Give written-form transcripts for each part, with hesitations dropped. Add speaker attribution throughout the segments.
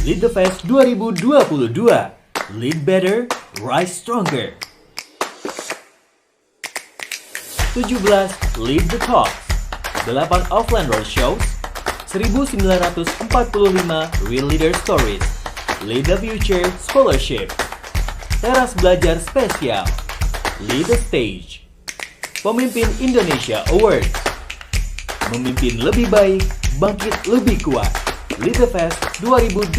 Speaker 1: Lead the Fest 2022. Lead better, rise stronger. 17. Lead the Talks. 8 offline roadshows. 1945 Real Leader Stories. Lead the Future Scholarship. Teras belajar spesial. Lead the Stage. Pemimpin Indonesia Award. Memimpin lebih baik, bangkit lebih kuat. Lead the Fest 2022.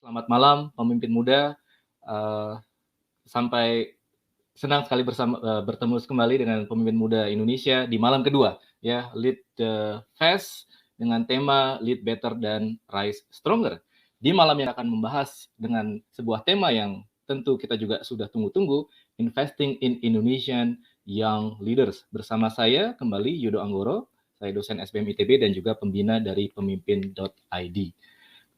Speaker 2: Selamat malam, pemimpin muda. Sampai senang sekali bertemu kembali dengan pemimpin muda Indonesia di malam kedua, ya, Lead the Fest dengan tema Lead Better dan Rise Stronger. Di malam yang akan membahas dengan sebuah tema yang tentu kita juga sudah tunggu-tunggu, Investing in Indonesian Young Leaders. Bersama saya kembali Yudo Anggoro, saya dosen SBM ITB dan juga pembina dari pemimpin.id.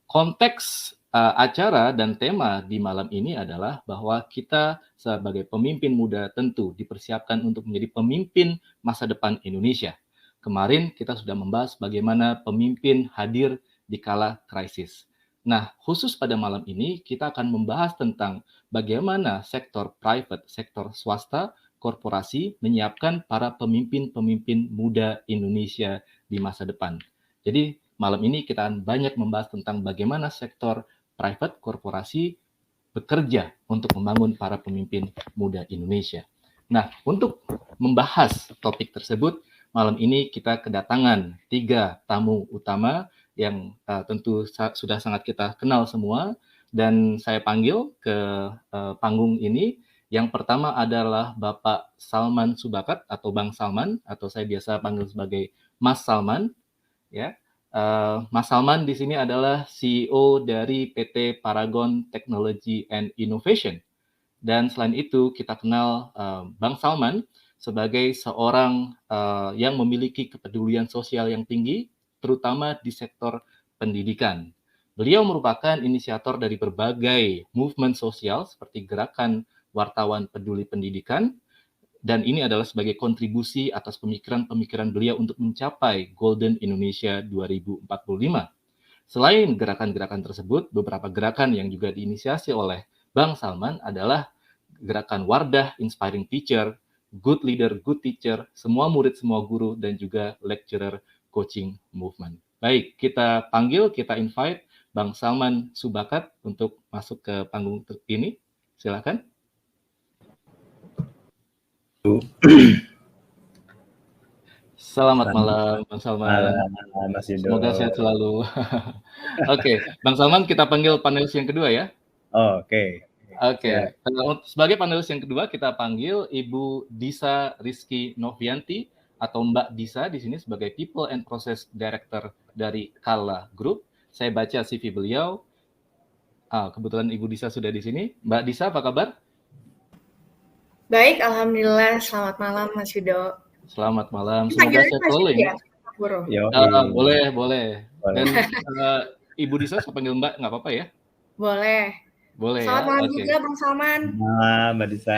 Speaker 2: Konteks acara dan tema di malam ini adalah bahwa kita sebagai pemimpin muda tentu dipersiapkan untuk menjadi pemimpin masa depan Indonesia. Kemarin kita sudah membahas bagaimana pemimpin hadir di kala krisis. Nah, khusus pada malam ini kita akan membahas tentang bagaimana sektor private, sektor swasta, korporasi menyiapkan para pemimpin-pemimpin muda Indonesia di masa depan. Jadi malam ini kita akan banyak membahas tentang bagaimana sektor private korporasi bekerja untuk membangun para pemimpin muda Indonesia. Nah, untuk membahas topik tersebut, malam ini kita kedatangan 3 tamu utama yang tentu sudah sangat kita kenal semua, dan saya panggil ke panggung ini. Yang pertama adalah Bapak Salman Subakat atau Bang Salman, atau saya biasa panggil sebagai Mas Salman, ya. Mas Salman di sini adalah CEO dari PT Paragon Technology and Innovation. Dan selain itu kita kenal Bang Salman sebagai seorang yang memiliki kepedulian sosial yang tinggi, terutama di sektor pendidikan. Beliau merupakan inisiator dari berbagai movement sosial seperti gerakan wartawan peduli pendidikan, dan ini adalah sebagai kontribusi atas pemikiran-pemikiran beliau untuk mencapai Golden Indonesia 2045. Selain gerakan-gerakan tersebut, beberapa gerakan yang juga diinisiasi oleh Bang Salman adalah gerakan Wardah Inspiring Teacher, Good Leader, Good Teacher, Semua Murid, Semua Guru, dan juga Lecturer Coaching Movement. Baik, kita invite Bang Salman Subakat untuk masuk ke panggung ini. Silakan. Selamat malam, Bang Salman.
Speaker 3: Malam, Mas Yudo.
Speaker 2: Semoga sehat selalu. Oke, Bang Salman, kita panggil panelis yang kedua ya.
Speaker 3: Oke.
Speaker 2: Sebagai panelis yang kedua kita panggil Ibu Disa Rizky Novianti atau Mbak Disa di sini sebagai People and Process Director dari Kala Group. Saya baca CV beliau. Kebetulan Ibu Disa sudah di sini. Mbak Disa, apa kabar?
Speaker 4: Baik, alhamdulillah. Selamat malam, Mas Yudo.
Speaker 2: Selamat malam. Semoga sehat selalu ya. Boleh. Dan Ibu Disa saya panggil Mbak, nggak apa-apa ya?
Speaker 4: Boleh
Speaker 2: Selamat
Speaker 4: malam juga, Bang Salman.
Speaker 3: Malam, Mbak Disa.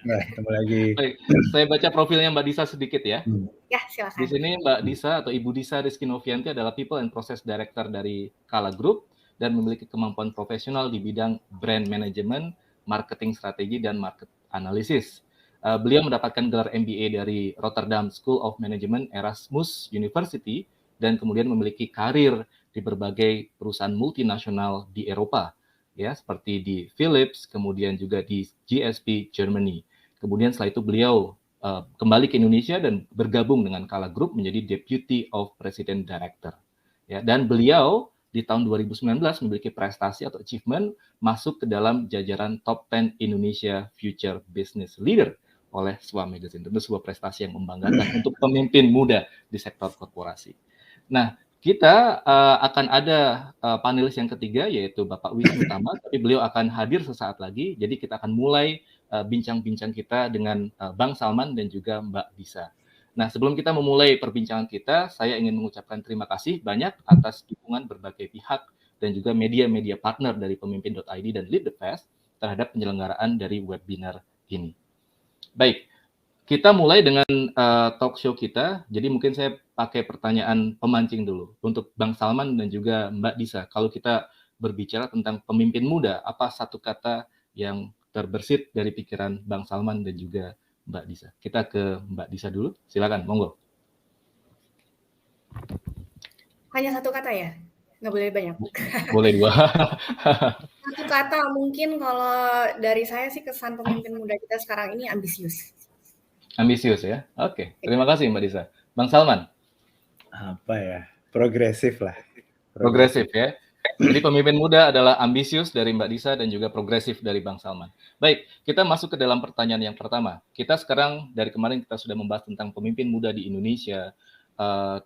Speaker 3: Ketemu lagi.
Speaker 2: Baik, saya baca profilnya Mbak Disa sedikit ya.
Speaker 4: Ya, silakan.
Speaker 2: Di sini Mbak Disa atau Ibu Disa Rizky Novianti adalah People and Process Director dari Kala Group dan memiliki kemampuan profesional di bidang brand management, marketing strategi, dan market analysis. Beliau mendapatkan gelar MBA dari Rotterdam School of Management Erasmus University dan kemudian memiliki karir di berbagai perusahaan multinasional di Eropa, ya, seperti di Philips, kemudian juga di GSP Germany. Kemudian setelah itu beliau kembali ke Indonesia dan bergabung dengan Kala Group menjadi Deputy of President Director. Ya, dan beliau di tahun 2019 memiliki prestasi atau achievement masuk ke dalam jajaran Top 10 Indonesia Future Business Leader oleh SWA Magazine. Tentu sebuah prestasi yang membanggakan untuk pemimpin muda di sektor korporasi. Nah, kita akan ada panelis yang ketiga, yaitu Bapak Wisnu Tama, tapi beliau akan hadir sesaat lagi. Jadi kita akan mulai bincang-bincang kita dengan Bang Salman dan juga Mbak Disa. Nah, sebelum kita memulai perbincangan kita, saya ingin mengucapkan terima kasih banyak atas dukungan berbagai pihak dan juga media-media partner dari Pemimpin.id dan Lead the Fest terhadap penyelenggaraan dari webinar ini. Baik, Kita mulai dengan talk show kita. Jadi mungkin saya pakai pertanyaan pemancing dulu untuk Bang Salman dan juga Mbak Disa. Kalau kita berbicara tentang pemimpin muda, apa satu kata yang terbersit dari pikiran Bang Salman dan juga Mbak Disa? Kita ke Mbak Disa dulu. Silakan, monggo.
Speaker 4: Hanya satu kata ya? Nggak boleh banyak.
Speaker 2: Boleh 2.
Speaker 4: Satu kata mungkin kalau dari saya sih kesan pemimpin muda kita sekarang ini ambisius.
Speaker 2: Ambisius ya. Oke, terima kasih Mbak Disa. Bang Salman.
Speaker 3: Apa ya? Progresif lah.
Speaker 2: Progresif ya. Jadi pemimpin muda adalah ambisius dari Mbak Disa dan juga progresif dari Bang Salman. Baik, kita masuk ke dalam pertanyaan yang pertama. Kita sekarang dari kemarin kita sudah membahas tentang pemimpin muda di Indonesia.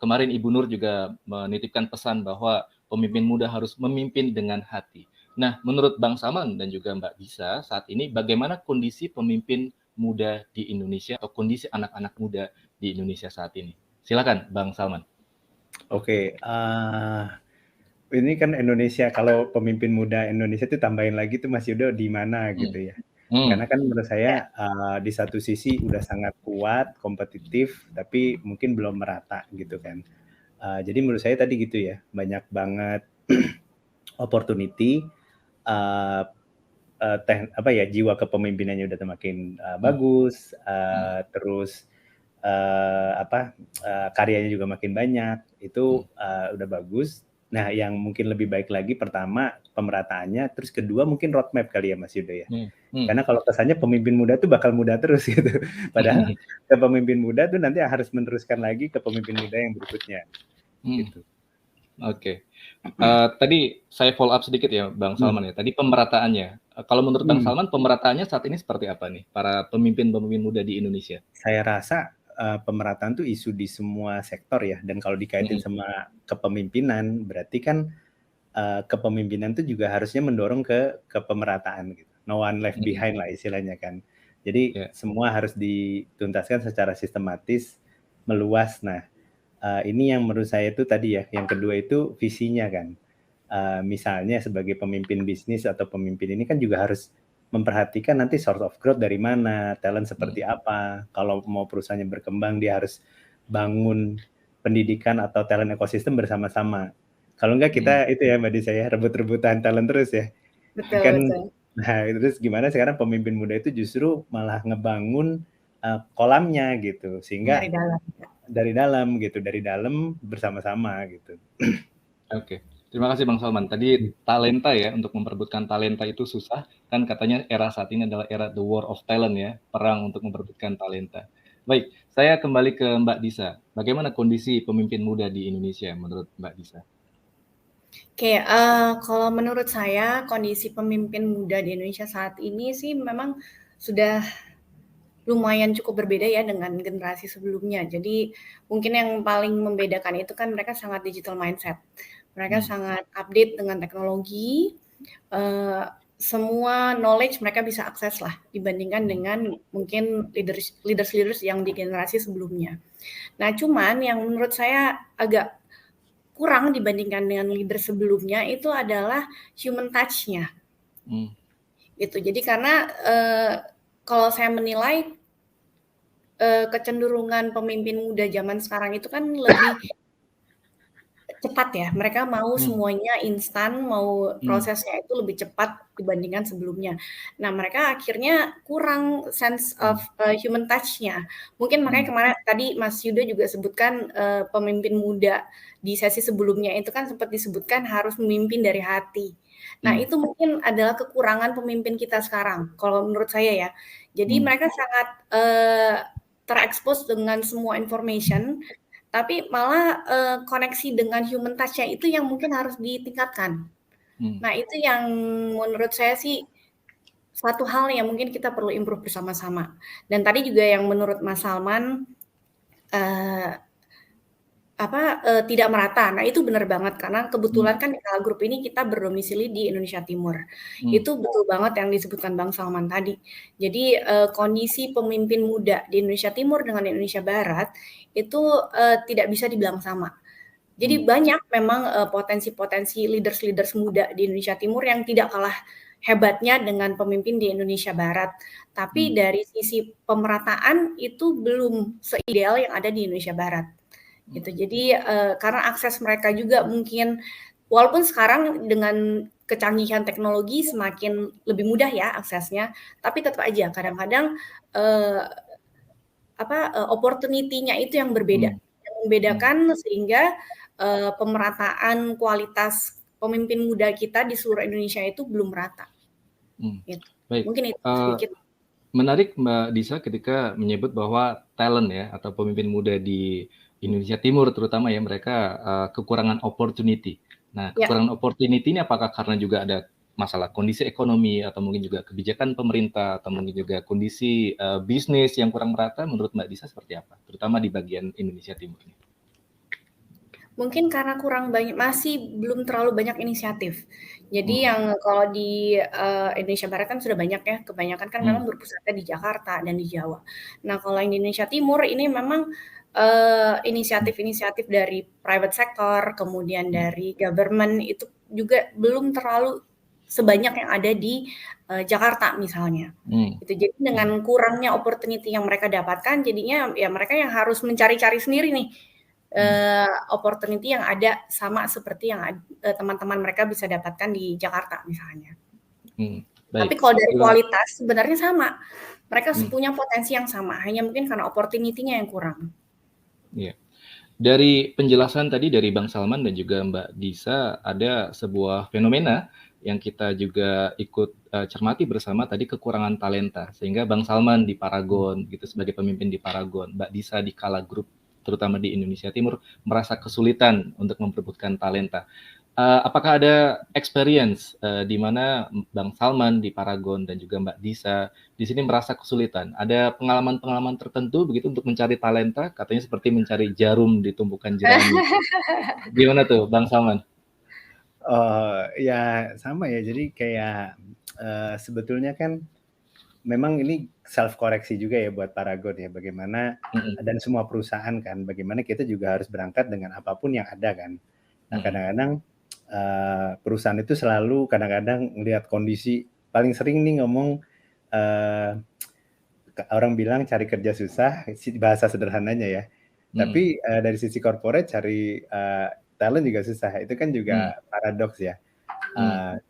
Speaker 2: Kemarin Ibu Nur juga menitipkan pesan bahwa pemimpin muda harus memimpin dengan hati. Nah, menurut Bang Salman dan juga Mbak Disa, saat ini bagaimana kondisi pemimpin muda di Indonesia atau kondisi anak-anak muda di Indonesia saat ini? Silakan, Bang Salman.
Speaker 3: Oke, ini kan Indonesia, kalau pemimpin muda Indonesia itu tambahin lagi tuh Mas Yudo di mana gitu ya. Karena kan menurut saya di satu sisi udah sangat kuat, kompetitif, tapi mungkin belum merata gitu kan. Jadi menurut saya tadi gitu ya, banyak banget opportunity, jiwa kepemimpinannya udah semakin bagus, terus karyanya juga makin banyak, itu udah bagus. Nah, yang mungkin lebih baik lagi, pertama pemerataannya, terus kedua mungkin roadmap kali ya Mas Yudo ya. Karena kalau kesannya pemimpin muda tuh bakal muda terus gitu. Padahal pemimpin muda tuh nanti harus meneruskan lagi ke pemimpin muda yang berikutnya. Gitu.
Speaker 2: Oke. Tadi saya follow up sedikit ya Bang Salman ya. Tadi pemerataannya. Kalau menurut Bang Salman, pemerataannya saat ini seperti apa nih para pemimpin-pemimpin muda di Indonesia?
Speaker 3: Saya rasa pemerataan tuh isu di semua sektor ya, dan kalau dikaitin sama kepemimpinan, berarti kan kepemimpinan tuh juga harusnya mendorong ke pemerataan gitu. No one left behind lah istilahnya kan. Jadi semua harus dituntaskan secara sistematis, meluas. Nah, ini yang menurut saya itu tadi ya, yang kedua itu visinya kan. Misalnya sebagai pemimpin bisnis atau pemimpin ini kan juga harus memperhatikan nanti source of growth dari mana, talent seperti apa. Kalau mau perusahaannya berkembang, dia harus bangun pendidikan atau talent ekosistem bersama-sama. Kalau enggak kita itu ya Mbak Disa ya, rebut-rebutan talent terus ya.
Speaker 4: Betul,
Speaker 3: Kan,
Speaker 4: betul.
Speaker 3: nah terus gimana sekarang pemimpin muda itu justru malah ngebangun kolamnya gitu, sehingga dari dalam bersama-sama gitu.
Speaker 2: Oke. Terima kasih Bang Salman. Tadi talenta ya, untuk memperebutkan talenta itu susah. Kan katanya era saat ini adalah era the war of talent ya, perang untuk memperebutkan talenta. Baik, saya kembali ke Mbak Disa. Bagaimana kondisi pemimpin muda di Indonesia menurut Mbak Disa?
Speaker 4: Oke, kalau menurut saya kondisi pemimpin muda di Indonesia saat ini sih memang sudah lumayan cukup berbeda ya dengan generasi sebelumnya. Jadi mungkin yang paling membedakan itu kan mereka sangat digital mindset. Mereka sangat update dengan teknologi, semua knowledge mereka bisa akses lah dibandingkan dengan mungkin leaders yang di generasi sebelumnya. Nah, cuman yang menurut saya agak kurang dibandingkan dengan leader sebelumnya itu adalah human touch-nya. Itu. Jadi karena kalau saya menilai kecenderungan pemimpin muda zaman sekarang itu kan lebih cepat ya. Mereka mau semuanya instan, mau prosesnya itu lebih cepat dibandingkan sebelumnya. Nah, mereka akhirnya kurang sense of human touch-nya. Mungkin makanya kemarin tadi Mas Yudo juga sebutkan pemimpin muda di sesi sebelumnya itu kan sempat disebutkan harus memimpin dari hati. Nah, itu mungkin adalah kekurangan pemimpin kita sekarang, kalau menurut saya ya. Jadi mereka sangat terekspos dengan semua information, tapi malah koneksi dengan human touch-nya itu yang mungkin harus ditingkatkan. Nah, itu yang menurut saya sih satu hal yang mungkin kita perlu improve bersama-sama. Dan tadi juga yang menurut Mas Salman tidak merata. Nah, itu benar banget karena kebetulan kan di Kala Group ini kita berdomisili di Indonesia Timur. Itu betul banget yang disebutkan Bang Salman tadi. Jadi kondisi pemimpin muda di Indonesia Timur dengan Indonesia Barat itu tidak bisa dibilang sama. Jadi banyak memang potensi-potensi leaders muda di Indonesia Timur yang tidak kalah hebatnya dengan pemimpin di Indonesia Barat. Tapi dari sisi pemerataan itu belum seideal yang ada di Indonesia Barat. Gitu. Jadi karena akses mereka juga mungkin walaupun sekarang dengan kecanggihan teknologi semakin lebih mudah ya aksesnya, tapi tetap aja kadang-kadang opportunity-nya itu yang berbeda. Yang membedakan sehingga pemerataan kualitas pemimpin muda kita di seluruh Indonesia itu belum merata. Gitu.
Speaker 2: Baik.
Speaker 4: Mungkin itu sedikit.
Speaker 2: Menarik Mbak Disa ketika menyebut bahwa talent ya atau pemimpin muda di Indonesia Timur terutama ya mereka kekurangan opportunity. Nah, kekurangan opportunity ini apakah karena juga ada masalah kondisi ekonomi atau mungkin juga kebijakan pemerintah atau mungkin juga kondisi bisnis yang kurang merata? Menurut Mbak Disa seperti apa? Terutama di bagian Indonesia Timur ini.
Speaker 4: Mungkin karena kurang banyak, masih belum terlalu banyak inisiatif. Jadi yang kalau di Indonesia Barat kan sudah banyak ya, kebanyakan kan memang berpusatnya di Jakarta dan di Jawa. Nah kalau yang di Indonesia Timur ini memang inisiatif-inisiatif dari private sector, kemudian dari government itu juga belum terlalu sebanyak yang ada di Jakarta misalnya. Gitu. Jadi dengan kurangnya opportunity yang mereka dapatkan, jadinya ya mereka yang harus mencari-cari sendiri nih. Opportunity yang ada sama seperti yang teman-teman mereka bisa dapatkan di Jakarta misalnya. Tapi kalau dari kualitas sebenarnya sama. Mereka punya potensi yang sama, hanya mungkin karena opportunity-nya yang kurang.
Speaker 2: Iya. Dari penjelasan tadi dari Bang Salman dan juga Mbak Disa ada sebuah fenomena yang kita juga ikut cermati bersama tadi, kekurangan talenta. Sehingga Bang Salman di Paragon gitu sebagai pemimpin di Paragon, Mbak Disa di Kala Group terutama di Indonesia Timur merasa kesulitan untuk memperebutkan talenta. Apakah ada experience di mana Bang Salman di Paragon dan juga Mbak Disa di sini merasa kesulitan? Ada pengalaman-pengalaman tertentu begitu untuk mencari talenta? Katanya seperti mencari jarum di tumpukan jerami. Gimana tuh Bang Salman?
Speaker 3: Ya sama ya. Jadi kayak sebetulnya kan memang ini self koreksi juga ya buat Paragon ya, bagaimana dan semua perusahaan kan, bagaimana kita juga harus berangkat dengan apapun yang ada kan. Nah kadang-kadang perusahaan itu selalu kadang-kadang melihat kondisi, paling sering nih ngomong orang bilang cari kerja susah, bahasa sederhananya ya. Tapi dari sisi corporate cari talent juga susah. Itu kan juga paradoks ya.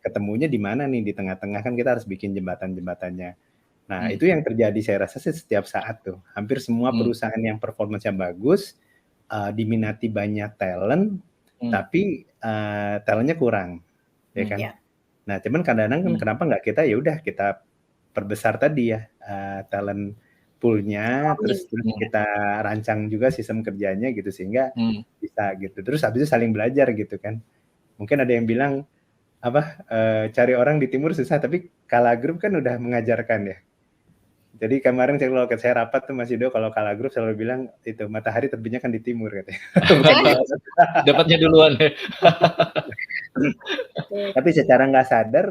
Speaker 3: Ketemunya di mana nih, di tengah-tengah kan kita harus bikin jembatan-jembatannya. Nah, itu yang terjadi saya rasa sih setiap saat tuh. Hampir semua perusahaan yang performance-nya bagus, diminati banyak talent, tapi talentnya kurang, ya kan? Nah, cuman kadang-kadang kan kenapa nggak kita ya udah kita perbesar tadi ya talent pool-nya, terus kita rancang juga sistem kerjanya gitu sehingga bisa gitu. Terus habis itu saling belajar gitu kan. Mungkin ada yang bilang cari orang di timur susah, tapi Kala Group kan udah mengajarkan ya. Jadi kemarin kalau saya rapat tuh Mas Yudo, kalau Kala Group selalu bilang itu matahari terbitnya kan di timur katanya.
Speaker 2: Dapatnya duluan ya.
Speaker 3: Tapi secara nggak sadar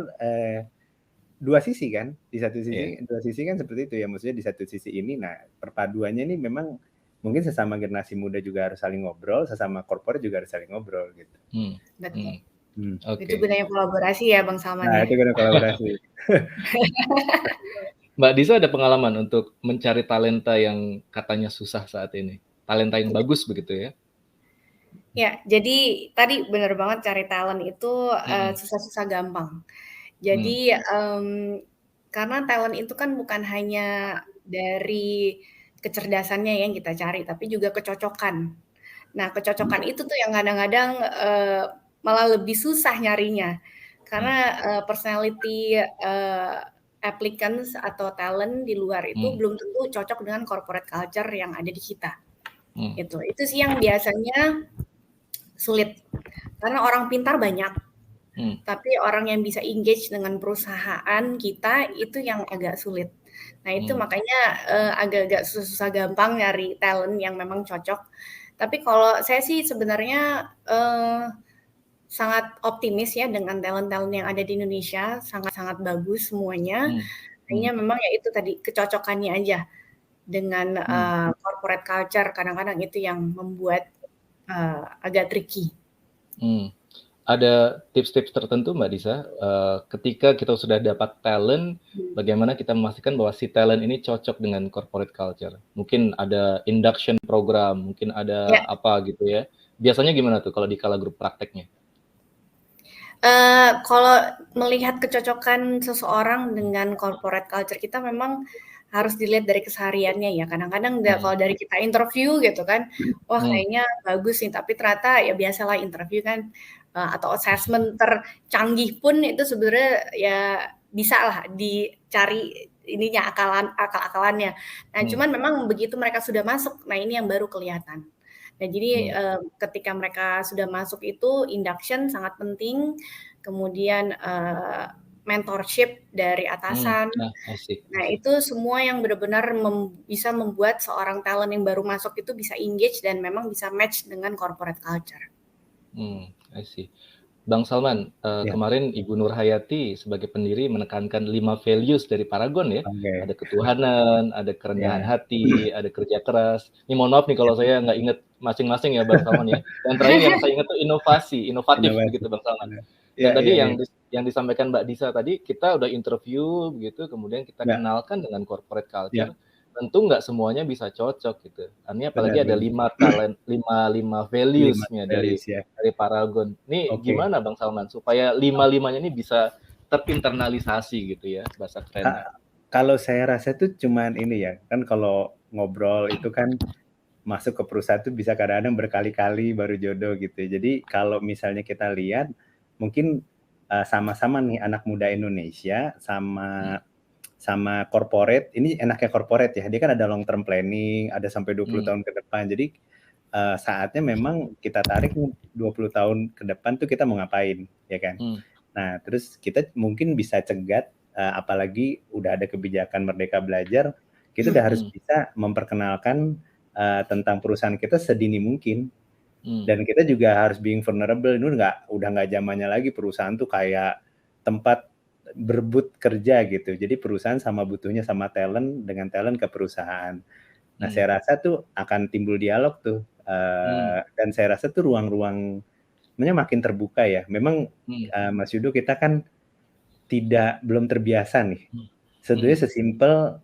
Speaker 3: dua sisi kan, di satu sisi dua sisi kan seperti itu ya, maksudnya di satu sisi ini, nah perpaduannya ini memang mungkin sesama generasi muda juga harus saling ngobrol, sesama corporate juga harus saling ngobrol gitu.
Speaker 4: Betul.
Speaker 2: Okay.
Speaker 4: Itu gunanya kolaborasi ya Bang Salman.
Speaker 3: Nah, itu gunanya kolaborasi.
Speaker 2: Mbak Disa ada pengalaman untuk mencari talenta yang katanya susah saat ini? Talenta yang bagus begitu ya?
Speaker 4: Ya, jadi tadi benar banget cari talent itu susah-susah gampang. Jadi karena talent itu kan bukan hanya dari kecerdasannya yang kita cari, tapi juga kecocokan. Nah, kecocokan itu tuh yang kadang-kadang malah lebih susah nyarinya. Karena personality applicants atau talent di luar itu belum tentu cocok dengan corporate culture yang ada di kita. Itu sih yang biasanya sulit. Karena orang pintar banyak. Tapi orang yang bisa engage dengan perusahaan kita itu yang agak sulit. Nah itu makanya agak-agak susah gampang nyari talent yang memang cocok. Tapi kalau saya sih sebenarnya sangat optimis ya dengan talent-talent yang ada di Indonesia, sangat-sangat bagus semuanya. Hanya memang ya itu tadi kecocokannya aja dengan corporate culture kadang-kadang itu yang membuat agak tricky.
Speaker 2: ada tips-tips tertentu Mbak Disa, ketika kita sudah dapat talent, bagaimana kita memastikan bahwa si talent ini cocok dengan corporate culture? Mungkin ada induction program, mungkin ada
Speaker 4: Ya.
Speaker 2: apa gitu ya. Biasanya gimana tuh kalau di Kala Group prakteknya?
Speaker 4: Kalau melihat kecocokan seseorang dengan corporate culture kita memang harus dilihat dari kesehariannya ya. Kadang-kadang kalau dari kita interview gitu kan, wah kayaknya bagus nih, tapi ternyata ya biasalah interview kan, atau assessment tercanggih pun itu sebenarnya ya bisa lah dicari ininya akal-akalannya. Nah, cuman memang begitu mereka sudah masuk, nah ini yang baru kelihatan. Nah, jadi ketika mereka sudah masuk itu induction sangat penting, kemudian mentorship dari atasan. Nah, itu semua yang benar-benar bisa membuat seorang talent yang baru masuk itu bisa engage dan memang bisa match dengan corporate culture.
Speaker 2: I see. Bang Salman, kemarin Ibu Nur Hayati sebagai pendiri menekankan 5 values dari Paragon ya. Ada ketuhanan, ada kerendahan hati, ada kerja keras. Ini mohon maaf nih kalau saya nggak ingat masing-masing ya Bang Salman ya. Dan terakhir yang saya ingat tuh inovatif begitu Bang Salman. Dan tadi yang disampaikan Mbak Disa tadi, kita udah interview begitu, kemudian kita kenalkan dengan corporate culture. Tentu nggak semuanya bisa cocok gitu. Artinya apalagi ada 5 talent, 5 values-nya dari Paragon. Ini gimana Bang Salman supaya 5-5-nya ini bisa terinternalisasi gitu ya bahasa kerennya?
Speaker 3: Kalau saya rasa tuh cuman ini ya, kan kalau ngobrol itu kan masuk ke perusahaan tuh bisa kadang-kadang berkali-kali baru jodoh gitu. Jadi kalau misalnya kita lihat mungkin sama-sama nih anak muda Indonesia sama corporate, ini enaknya corporate ya, dia kan ada long term planning, ada sampai 20 tahun ke depan. Jadi saatnya memang kita tarik 20 tahun ke depan tuh kita mau ngapain, ya kan? Nah, terus kita mungkin bisa cegat, apalagi udah ada kebijakan Merdeka Belajar, kita udah harus bisa memperkenalkan tentang perusahaan kita sedini mungkin. Dan kita juga harus being vulnerable. Ini udah nggak zamannya lagi perusahaan tuh kayak tempat berebut kerja gitu. Jadi perusahaan sama butuhnya sama talent, dengan talent ke perusahaan. Nah, saya rasa tuh akan timbul dialog tuh. Dan saya rasa tuh ruang-ruangnya makin terbuka ya. Memang Mas Yudo kita kan belum terbiasa nih. Sebetulnya sesimpel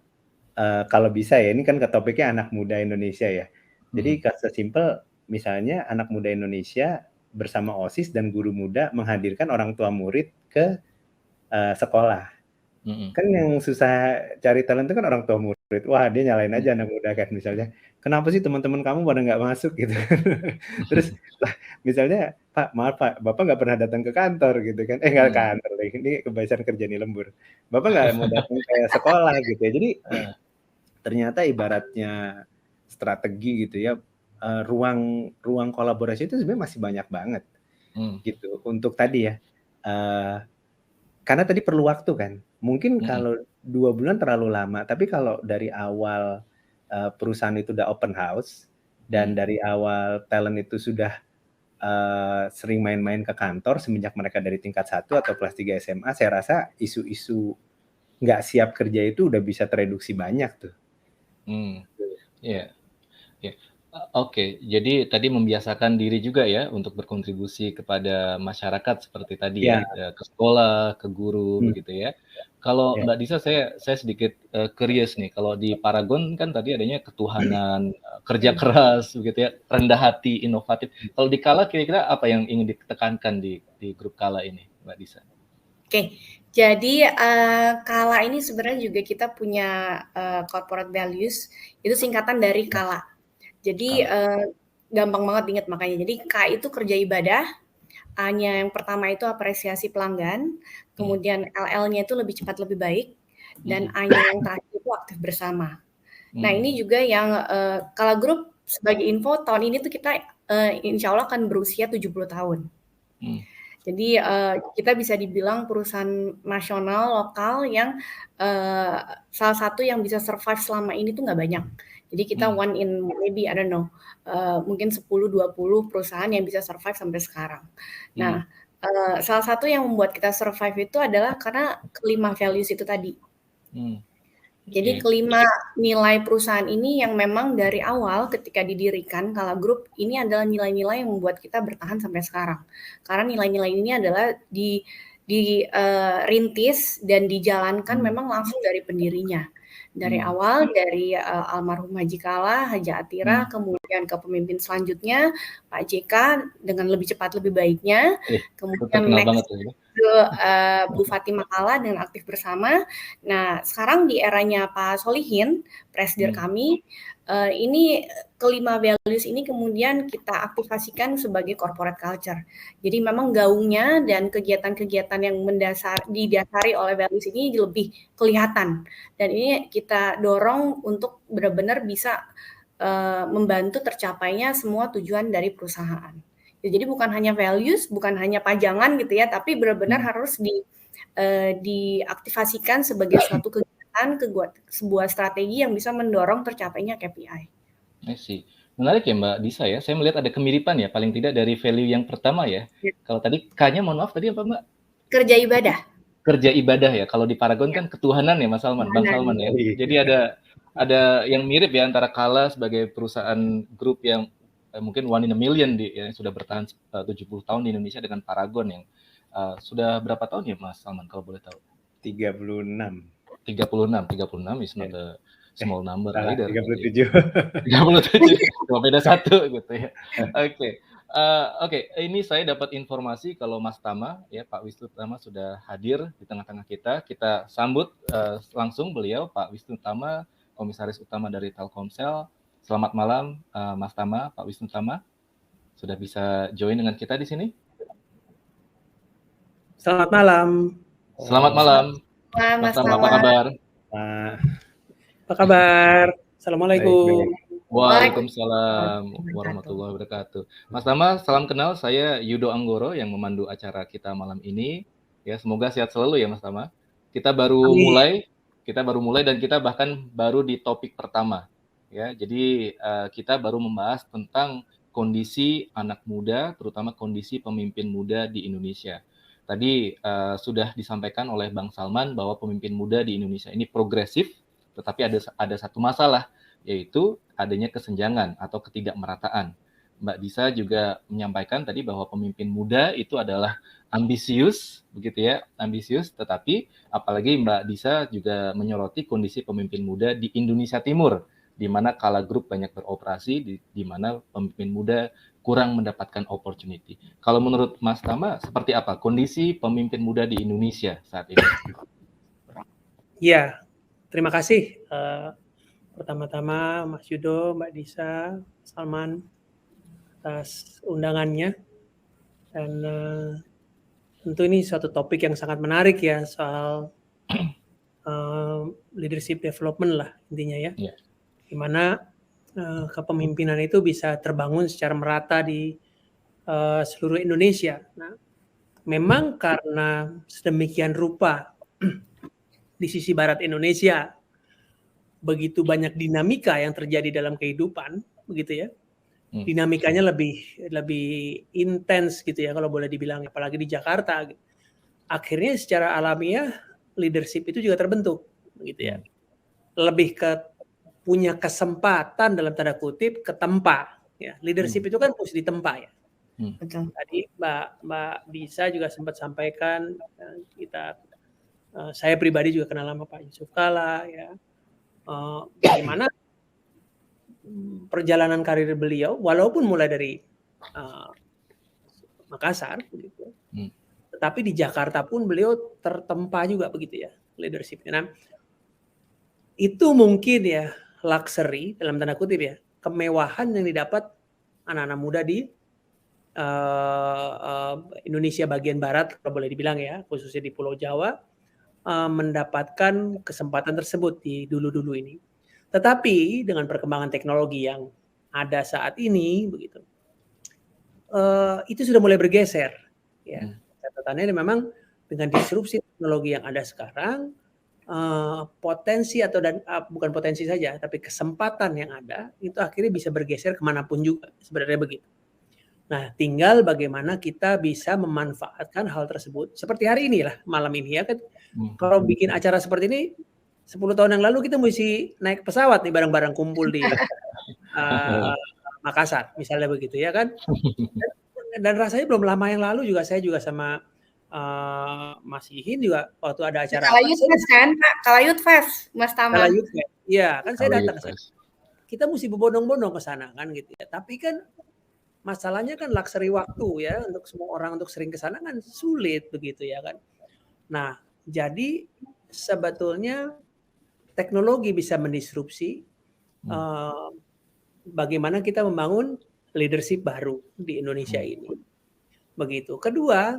Speaker 3: kalau bisa ya, ini kan topiknya anak muda Indonesia ya. Jadi sesimpel misalnya anak muda Indonesia bersama OSIS dan guru muda menghadirkan orang tua murid ke sekolah. Kan yang susah cari talent itu kan orang tua murid. Wah, dia nyalain aja anak muda kan misalnya. Kenapa sih teman-teman kamu pada nggak masuk gitu? Terus misalnya, Pak, maaf Pak, Bapak nggak pernah datang ke kantor gitu kan? Nggak kantor, ini kebiasaan kerja nih lembur. Bapak nggak mau datang ke sekolah gitu ya. Jadi ternyata ibaratnya strategi gitu ya, ruang kolaborasi itu sebenarnya masih banyak banget gitu untuk tadi ya. Karena tadi perlu waktu kan. Mungkin kalau 2 bulan terlalu lama, tapi kalau dari awal perusahaan itu udah open house dan dari awal talent itu sudah sering main-main ke kantor semenjak mereka dari tingkat 1 atau kelas 3 SMA, saya rasa isu-isu nggak siap kerja itu udah bisa tereduksi banyak tuh.
Speaker 2: Oke, jadi tadi membiasakan diri juga ya untuk berkontribusi kepada masyarakat seperti tadi ya, ke sekolah, ke guru begitu ya. Kalau Mbak Disa, saya sedikit curious nih, kalau di Paragon kan tadi adanya ketuhanan, kerja keras begitu ya, rendah hati, inovatif. Kalau di Kala kira-kira apa yang ingin ditekankan di grup Kala ini, Mbak Disa?
Speaker 4: Oke, jadi Kala ini sebenarnya juga kita punya corporate values, itu singkatan dari Kala. Jadi gampang banget diingat makanya. Jadi K itu kerja ibadah, A-nya yang pertama itu apresiasi pelanggan, kemudian LL-nya itu lebih cepat lebih baik, dan A-nya yang terakhir itu aktif bersama. Nah, ini juga yang Kala Group sebagai info tahun ini tuh kita insya Allah akan berusia 70 tahun. Jadi kita bisa dibilang perusahaan nasional lokal yang salah satu yang bisa survive selama ini tuh nggak banyak. Jadi kita one in maybe I don't know mungkin 10-20 perusahaan yang bisa survive sampai sekarang. Nah, salah satu yang membuat kita survive itu adalah karena kelima values itu tadi. Jadi
Speaker 2: Oke.
Speaker 4: kelima nilai perusahaan ini yang memang dari awal ketika didirikan Kala Group ini adalah nilai-nilai yang membuat kita bertahan sampai sekarang. Karena nilai-nilai ini adalah rintis dan dijalankan memang langsung dari pendirinya. Dari awal dari almarhum Haji Kala, Haji Atira, kemudian ke pemimpin selanjutnya Pak JK dengan lebih cepat lebih baiknya, kemudian
Speaker 2: Terkenal banget
Speaker 4: next
Speaker 2: tuh ya.
Speaker 4: ke Bu Fatimah Kala dengan aktif bersama. Nah, sekarang di eranya Pak Solihin, presidir kami, ini kelima values ini kemudian kita aktifasikan sebagai corporate culture. Jadi memang gaungnya dan kegiatan-kegiatan yang didasari oleh values ini lebih kelihatan. Dan ini kita dorong untuk benar-benar bisa membantu tercapainya semua tujuan dari perusahaan. Ya, jadi bukan hanya values, bukan hanya pajangan gitu ya, tapi benar-benar harus diaktifasikan sebagai suatu kegiatan, sebuah strategi yang bisa mendorong tercapainya KPI.
Speaker 2: I see. Menarik ya Mbak Disa ya. Saya melihat ada kemiripan ya, paling tidak dari value yang pertama ya. Kalau tadi K-nya mohon maaf tadi apa Mbak?
Speaker 4: Kerja ibadah.
Speaker 2: Kerja ibadah ya. Kalau di Paragon kan ketuhanan ya Mas Salman, Bang Salman ya. Jadi ada yang mirip ya antara Kala sebagai perusahaan grup yang mungkin one in a million yang sudah bertahan 70 tahun di Indonesia dengan Paragon yang sudah berapa tahun ya Mas Salman kalau boleh tahu?
Speaker 3: 36
Speaker 2: is not a small number either.
Speaker 3: 37.
Speaker 2: 37, cuma beda 1 gitu ya. Oke, ini saya dapat informasi kalau Mas Tama ya, Pak Wisnu Tama sudah hadir di tengah-tengah kita. Kita sambut langsung beliau, Pak Wisnu Tama, Komisaris Utama dari Telkomsel. Selamat malam Mas Tama, Pak Wisnu Tama. Sudah bisa join dengan kita di sini?
Speaker 5: Selamat malam.
Speaker 2: Selamat malam. Mas Tama, apa kabar?
Speaker 5: Apa kabar? Assalamualaikum.
Speaker 2: Waalaikumsalam warahmatullahi wabarakatuh. Mas Tama, salam kenal. Saya Yudo Anggoro yang memandu acara kita malam ini. Ya, semoga sehat selalu ya Mas Tama. Kita baru mulai dan kita bahkan baru di topik pertama. Ya, jadi kita baru membahas tentang kondisi anak muda, terutama kondisi pemimpin muda di Indonesia. Tadi sudah disampaikan oleh Bang Salman bahwa pemimpin muda di Indonesia ini progresif, tetapi ada satu masalah, yaitu adanya kesenjangan atau ketidakmerataan. Mbak Disa juga menyampaikan tadi bahwa pemimpin muda itu adalah ambisius, begitu ya, ambisius, tetapi apalagi Mbak Disa juga menyoroti kondisi pemimpin muda di Indonesia Timur, di mana Kala Group banyak beroperasi, di mana pemimpin muda kurang mendapatkan opportunity. Kalau menurut Mas Tama, seperti apa kondisi pemimpin muda di Indonesia saat ini?
Speaker 5: Ya, terima kasih. Pertama-tama Mas Yudo, Mbak Disa, Salman atas undangannya. Dan tentu ini suatu topik yang sangat menarik ya, soal leadership development lah intinya ya. Yeah. Di mana kepemimpinan itu bisa terbangun secara merata di seluruh Indonesia. Nah, memang karena sedemikian rupa di sisi barat Indonesia begitu banyak dinamika yang terjadi dalam kehidupan, begitu ya. Dinamikanya lebih intens gitu ya kalau boleh dibilang, apalagi di Jakarta. Akhirnya secara alamiah leadership itu juga terbentuk, begitu ya. Lebih ke punya kesempatan dalam tanda kutip ketempa ya. Leadership itu kan harus ditempa ya. Tadi Mbak Disa juga sempat sampaikan saya pribadi juga kenal sama Pak Yusuf Kala ya. Bagaimana perjalanan karir beliau walaupun mulai dari Makassar begitu. Tetapi di Jakarta pun beliau tertempa juga begitu ya leadership. Nah, itu mungkin ya luxury dalam tanda kutip ya, kemewahan yang didapat anak-anak muda di Indonesia bagian barat kalau boleh dibilang ya, khususnya di Pulau Jawa, mendapatkan kesempatan tersebut di dulu-dulu ini. Tetapi dengan perkembangan teknologi yang ada saat ini begitu, itu sudah mulai bergeser ya. Catatannya memang dengan disrupsi teknologi yang ada sekarang, potensi bukan potensi saja, tapi kesempatan yang ada itu akhirnya bisa bergeser kemanapun juga sebenarnya begitu. Nah, tinggal bagaimana kita bisa memanfaatkan hal tersebut seperti hari ini lah, malam ini ya kan. Kalau bikin acara seperti ini 10 tahun yang lalu kita mesti naik pesawat nih bareng-bareng kumpul di Makassar, misalnya begitu ya kan. Dan rasanya belum lama yang lalu juga saya juga sama Mas Ihin juga waktu ada acara
Speaker 4: Kalayut Fest kan, Pak? Kalayut Fest, Mas Tama.
Speaker 5: Kalayut Fest. Iya, kan saya datang ke sana. Kita mesti berbondong-bondong ke sana kan gitu ya. Tapi kan masalahnya kan luxury waktu ya untuk semua orang untuk sering ke sana kan sulit begitu ya kan. Nah, jadi sebetulnya teknologi bisa mendisrupsi bagaimana kita membangun leadership baru di Indonesia ini. Begitu. Kedua,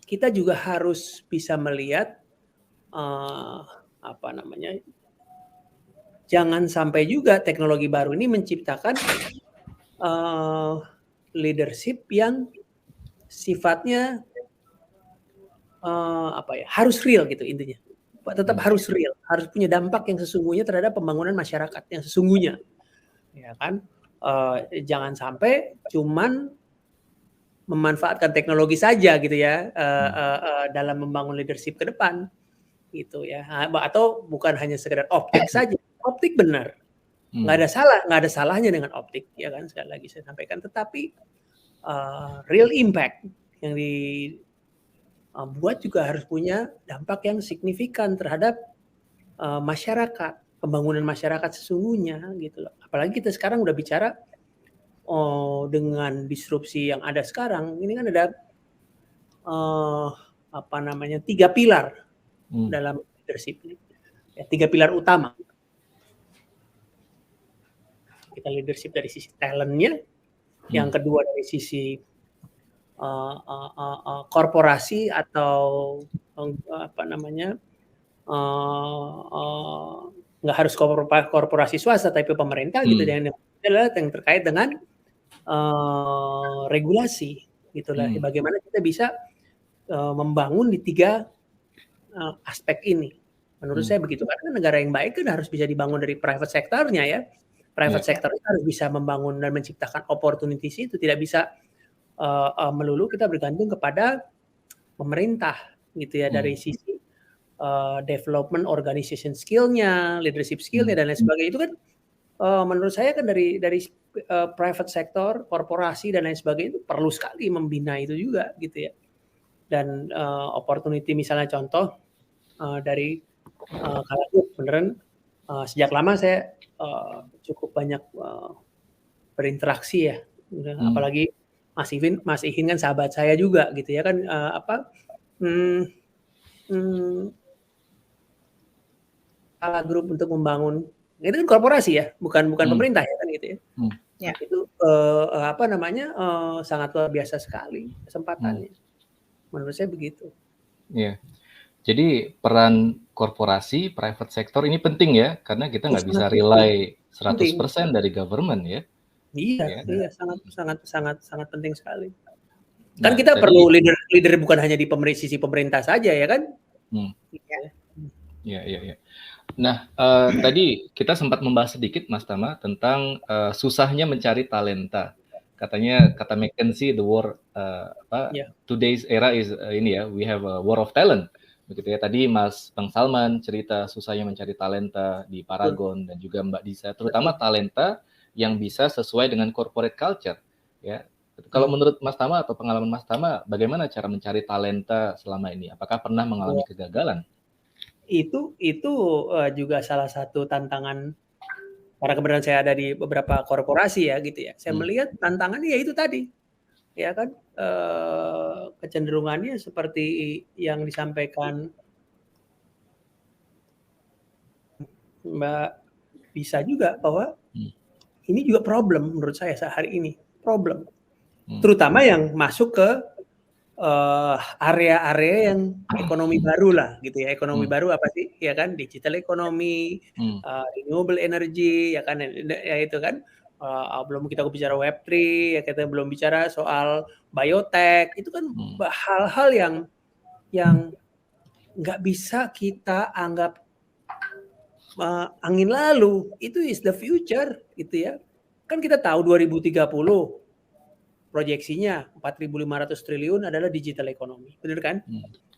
Speaker 5: kita juga harus bisa melihat jangan sampai juga teknologi baru ini menciptakan leadership yang sifatnya harus real gitu intinya. Tetap harus real, harus punya dampak yang sesungguhnya terhadap pembangunan masyarakat yang sesungguhnya. Ya kan? Jangan sampai cuman memanfaatkan teknologi saja gitu ya dalam membangun leadership ke depan gitu ya, atau bukan hanya sekedar optik saja. Optik benar, nggak ada salahnya dengan optik ya kan, sekali lagi saya sampaikan, tetapi real impact yang dibuat juga harus punya dampak yang signifikan terhadap masyarakat, pembangunan masyarakat sesungguhnya gitu loh. Apalagi kita sekarang udah bicara dengan disrupsi yang ada sekarang, ini kan ada 3 pilar dalam leadership ini. Ya, 3 pilar utama. Kita leadership dari sisi talentnya, yang kedua dari sisi korporasi atau nggak harus korporasi swasta tapi pemerintah gitu, dan yang adalah yang terkait dengan regulasi gitulah. Bagaimana kita bisa membangun di 3 aspek ini. Menurut saya begitu, karena negara yang baik kan harus bisa dibangun dari private sector-nya ya. Private sector harus bisa membangun dan menciptakan opportunities itu, tidak bisa melulu kita bergantung kepada pemerintah gitu ya, dari sisi development organization skill-nya, leadership skill-nya dan lain sebagainya. Itu kan menurut saya kan dari private sector, korporasi dan lain sebagainya itu perlu sekali membina itu juga gitu ya. Dan opportunity misalnya contoh dari Kalayut, beneran sejak lama saya cukup banyak berinteraksi ya, apalagi Mas Ihin kan sahabat saya juga gitu ya kan, grup untuk membangun, itu kan korporasi ya, bukan pemerintah ya kan gitu ya. Ya. Itu sangat luar biasa sekali kesempatannya. Menurut saya begitu.
Speaker 2: Iya. Jadi peran korporasi, private sector ini penting ya, karena kita nggak bisa rely 100% dari government ya.
Speaker 5: Iya, sangat penting sekali. Kan kita perlu leader bukan hanya di sisi pemerintah saja ya kan?
Speaker 2: Iya. Nah, tadi kita sempat membahas sedikit Mas Tama tentang susahnya mencari talenta. Katanya kata McKinsey, today's era is we have a war of talent. Begitu ya. Tadi Bang Salman cerita susahnya mencari talenta di Paragon dan juga Mbak Disa, terutama talenta yang bisa sesuai dengan corporate culture ya. Kalau menurut Mas Tama atau pengalaman Mas Tama, bagaimana cara mencari talenta selama ini? Apakah pernah mengalami kegagalan?
Speaker 5: Itu juga salah satu tantangan, karena kebetulan saya ada di beberapa korporasi ya gitu ya. Saya melihat tantangannya ya itu tadi, ya kan, kecenderungannya seperti yang disampaikan Mbak Bisa juga, bahwa ini juga problem menurut saya sehari ini, problem. Terutama yang masuk ke area-area yang ekonomi baru lah gitu ya. Ekonomi baru apa sih? Ya kan, digital economy, renewable energy ya kan, ya itu kan. Belum kita bicara Web3, ya kita belum bicara soal biotech. Itu kan hal-hal yang nggak bisa kita anggap angin lalu. Itu is the future gitu ya. Kan kita tahu 2030 proyeksinya 4.500 triliun adalah digital economy, benar kan?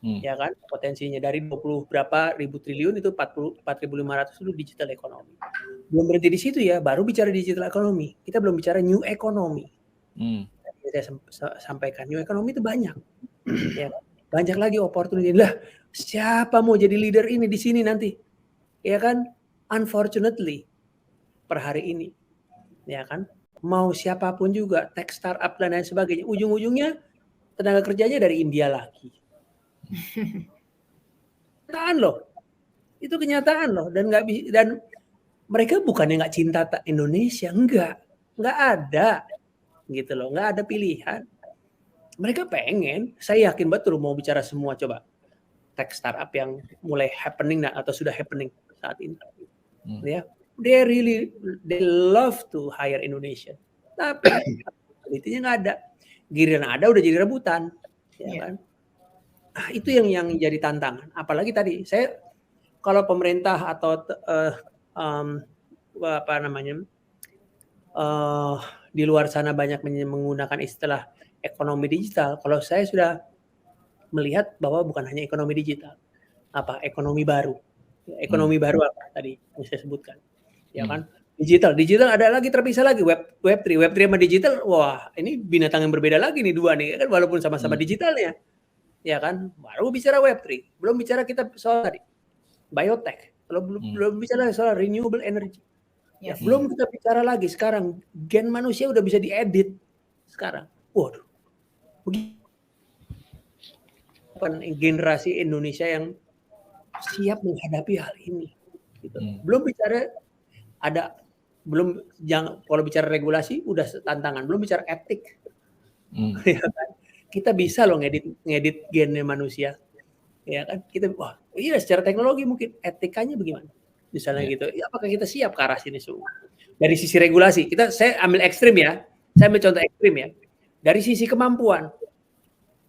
Speaker 5: Ya kan, potensinya dari 20 berapa ribu triliun itu 4.500 itu digital economy. Belum berhenti di situ ya, baru bicara digital economy. Kita belum bicara new economy. Saya sampaikan new economy itu banyak, ya, banyak lagi opportunity. Lah, siapa mau jadi leader ini di sini nanti? Ya kan, unfortunately per hari ini, ya kan, mau siapapun juga, tech startup dan lain sebagainya, ujung-ujungnya tenaga kerjanya dari India lagi. Kenyataan loh, itu kenyataan loh, dan mereka bukannya nggak cinta Indonesia, nggak ada, gitu loh, nggak ada pilihan. Mereka pengen, saya yakin betul mau bicara semua coba tech startup yang mulai happening atau sudah happening saat ini, ya. They love to hire Indonesian, tapi kualitinya nggak ada. Giliran ada udah jadi rebutan, ya kan? Nah, itu yang jadi tantangan. Apalagi tadi saya kalau pemerintah atau di luar sana banyak menggunakan istilah ekonomi digital. Kalau saya sudah melihat bahwa bukan hanya ekonomi digital, ekonomi baru. Ekonomi baru apa tadi yang saya sebutkan? Ya kan, digital ada lagi, terpisah lagi web3 sama digital. Wah, ini binatang yang berbeda lagi nih, dua nih kan, walaupun sama-sama digitalnya, ya kan. Baru bicara web3, belum bicara kita soal tadi biotech, belum bicara soal renewable energy, ya, belum kita bicara lagi sekarang gen manusia udah bisa diedit sekarang. Waduh, generasi Indonesia yang siap menghadapi hal ini, gitu. Belum bicara kalau bicara regulasi udah tantangan, belum bicara etik. Ya kan? Kita bisa loh ngedit gennya manusia, ya kan? Kita iya secara teknologi mungkin, etikanya bagaimana? Misalnya gitu. Ya, apakah kita siap ke arah sini semua? Dari sisi regulasi, saya ambil ekstrim ya. Saya ambil contoh ekstrim ya. Dari sisi kemampuan,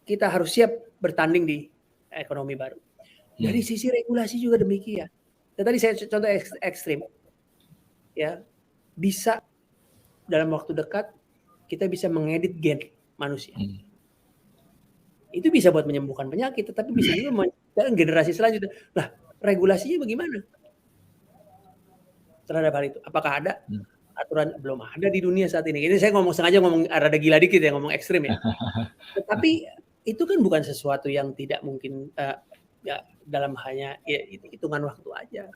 Speaker 5: kita harus siap bertanding di ekonomi baru. Dari sisi regulasi juga demikian. Tadi saya contoh ekstrim. Ya, bisa dalam waktu dekat kita bisa mengedit gen manusia. Itu bisa buat menyembuhkan penyakit, tetapi bisa juga menciptakan generasi selanjutnya. Lah, regulasinya bagaimana terhadap hal itu? Apakah ada aturan? Belum ada di dunia saat ini. Ini saya sengaja ngomong rada gila dikit ya, ngomong ekstrim ya. Tetapi itu kan bukan sesuatu yang tidak mungkin ya, dalam hanya hitungan waktu aja.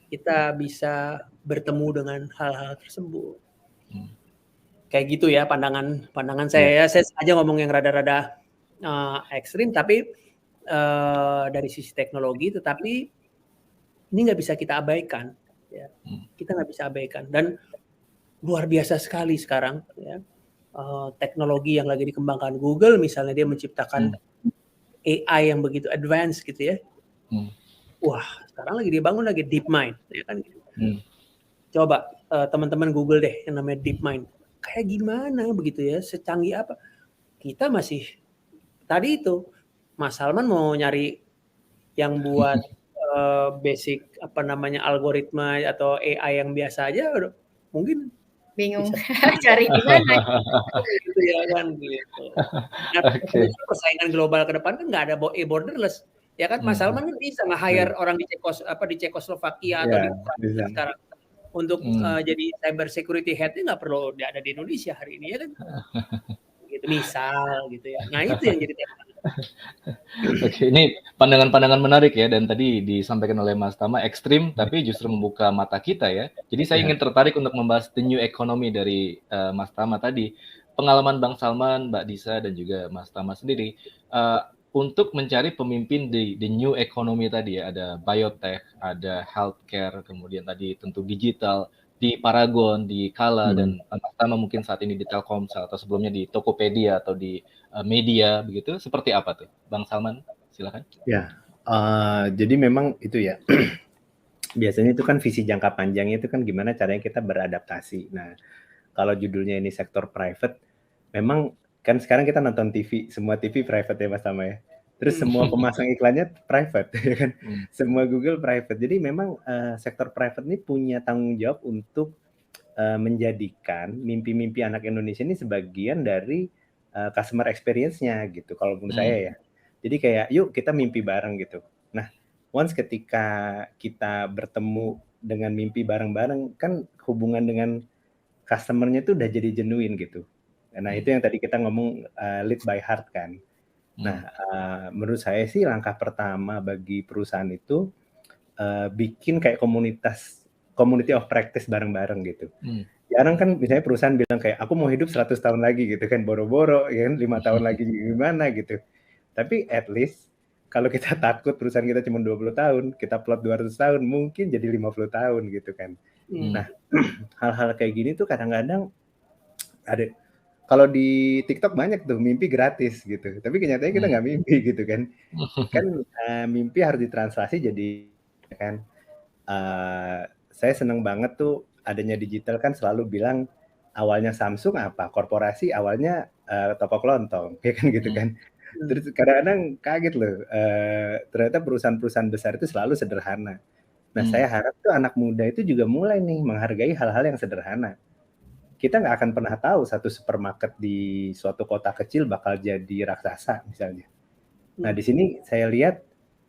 Speaker 5: Kita bisa bertemu dengan hal-hal tersebut. Kayak gitu ya pandangan saya. Saya sengaja ngomong yang rada-rada ekstrim, tapi dari sisi teknologi, tetapi ini nggak bisa kita abaikan. Ya. Kita nggak bisa abaikan. Dan luar biasa sekali sekarang. Ya. Teknologi yang lagi dikembangkan Google, misalnya dia menciptakan AI yang begitu advance gitu ya. Wah, sekarang lagi dibangun lagi DeepMind, ya kan? Coba teman-teman Google deh yang namanya DeepMind. Kayak gimana begitu ya? Secanggih apa? Kita masih tadi itu Mas Salman mau nyari yang buat basic algoritma atau AI yang biasa aja, mungkin
Speaker 4: bingung cari di mana.
Speaker 5: Gitu ya kan gitu. Nah, persaingan global ke depan kan nggak ada borderless. Ya kan, Mas Salman kan bisa nge-hire orang di Cekoslovakia atau di sekarang untuk jadi cyber security head-nya nggak perlu ada di Indonesia hari ini ya kan. Gitu misal gitu ya. Nah, itu yang jadi tema.
Speaker 2: Oke, ini pandangan-pandangan menarik ya, dan tadi disampaikan oleh Mas Tama ekstrim tapi justru membuka mata kita ya. Jadi saya ingin tertarik untuk membahas the new economy dari Mas Tama tadi. Pengalaman Bang Salman, Mbak Disa dan juga Mas Tama sendiri untuk mencari pemimpin di the new economy tadi ya, ada biotech, ada healthcare, kemudian tadi tentu digital, di Paragon, di Kala, dan Mas Tama mungkin saat ini di Telkomsel atau sebelumnya di Tokopedia atau di media begitu, seperti apa tuh, Bang Salman? Silakan.
Speaker 3: Ya, jadi memang itu ya. Biasanya itu kan visi jangka panjangnya itu kan gimana caranya kita beradaptasi. Nah, kalau judulnya ini sektor private, memang kan sekarang kita nonton TV, semua TV private ya Mas Tama ya. Terus semua pemasang iklannya private ya kan. Semua Google private. Jadi memang sektor private ini punya tanggung jawab untuk menjadikan mimpi-mimpi anak Indonesia ini sebagian dari customer experience-nya gitu kalau menurut saya ya. Jadi kayak yuk kita mimpi bareng gitu. Nah, once ketika kita bertemu dengan mimpi bareng-bareng kan hubungan dengan customer-nya tuh udah jadi genuine gitu. Nah, itu yang tadi kita ngomong lead by heart kan. Nah, menurut saya sih langkah pertama bagi perusahaan itu bikin kayak community of practice bareng-bareng gitu. Jarang kan misalnya perusahaan bilang kayak aku mau hidup 100 tahun lagi gitu kan, boro-boro ya kan 5 tahun lagi gimana gitu. Tapi at least kalau kita takut perusahaan kita cuma 20 tahun, kita plot 200 tahun, mungkin jadi 50 tahun gitu kan. Nah, hal-hal kayak gini tuh kadang-kadang ada kalau di TikTok banyak tuh mimpi gratis gitu. Tapi kenyataannya kita nggak mimpi gitu kan. Kan mimpi harus ditranslasi jadi kan. Saya seneng banget tuh adanya digital kan selalu bilang awalnya Samsung apa? Korporasi awalnya toko kelontong, ya kan gitu kan. Terus kadang-kadang kaget loh, ternyata perusahaan-perusahaan besar itu selalu sederhana. Nah, saya harap tuh anak muda itu juga mulai nih menghargai hal-hal yang sederhana. Kita nggak akan pernah tahu satu supermarket di suatu kota kecil bakal jadi raksasa misalnya. Nah, di sini saya lihat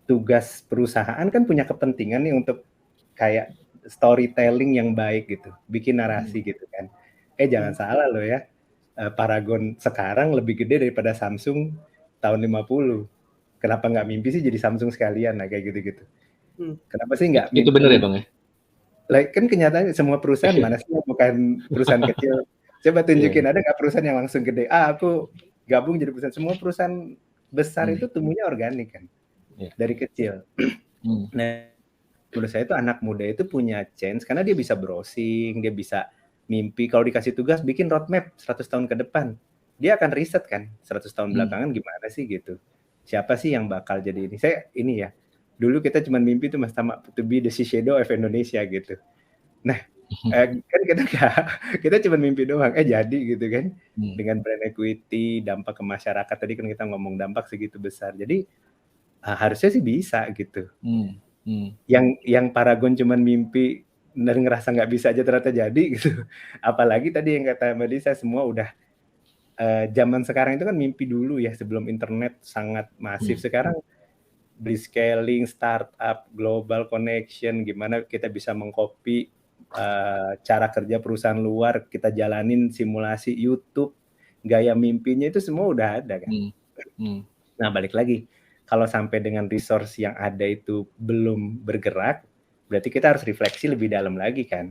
Speaker 3: tugas perusahaan kan punya kepentingan nih untuk kayak storytelling yang baik gitu, bikin narasi gitu kan. Jangan salah loh ya, Paragon sekarang lebih gede daripada Samsung tahun 50. Kenapa nggak mimpi sih jadi Samsung sekalian, nah kayak gitu-gitu. Kenapa sih nggak
Speaker 2: Itu benar ya Bang ya?
Speaker 3: Like, kan kenyataannya semua perusahaan mana sih yang bukan perusahaan kecil? Coba tunjukin ada nggak perusahaan yang langsung gede? Aku gabung jadi perusahaan. Semua perusahaan besar itu tumbuhnya organik kan, dari kecil. Nah, menurut saya itu anak muda itu punya chance karena dia bisa browsing, dia bisa mimpi. Kalau dikasih tugas bikin roadmap 100 tahun ke depan, dia akan riset kan 100 tahun belakangan gimana sih gitu. Siapa sih yang bakal jadi ini? Saya ini ya. Dulu kita cuma mimpi tuh Mas Tama to be the shadow of Indonesia gitu. Nah, kan kita cuma mimpi doang, jadi gitu kan. Dengan brand equity, dampak ke masyarakat tadi kan kita ngomong dampak segitu besar. Jadi harusnya sih bisa gitu. Yang Paragon cuma mimpi dan ngerasa nggak bisa aja ternyata jadi gitu. Apalagi tadi yang kata Mbak Disa semua udah zaman sekarang itu kan mimpi dulu ya sebelum internet sangat masif. Sekarang scaling, startup, global connection, gimana kita bisa mengcopy cara kerja perusahaan luar, kita jalanin simulasi YouTube, gaya mimpinya itu semua udah ada kan. Nah, balik lagi, kalau sampai dengan resource yang ada itu belum bergerak, berarti kita harus refleksi lebih dalam lagi kan.